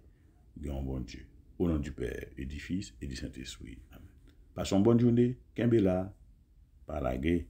gon bon Dieu. Au nom du Père, et du Fils, et du Saint-Esprit. Amen. Passons une bonne journée. Kembela, par la guerre.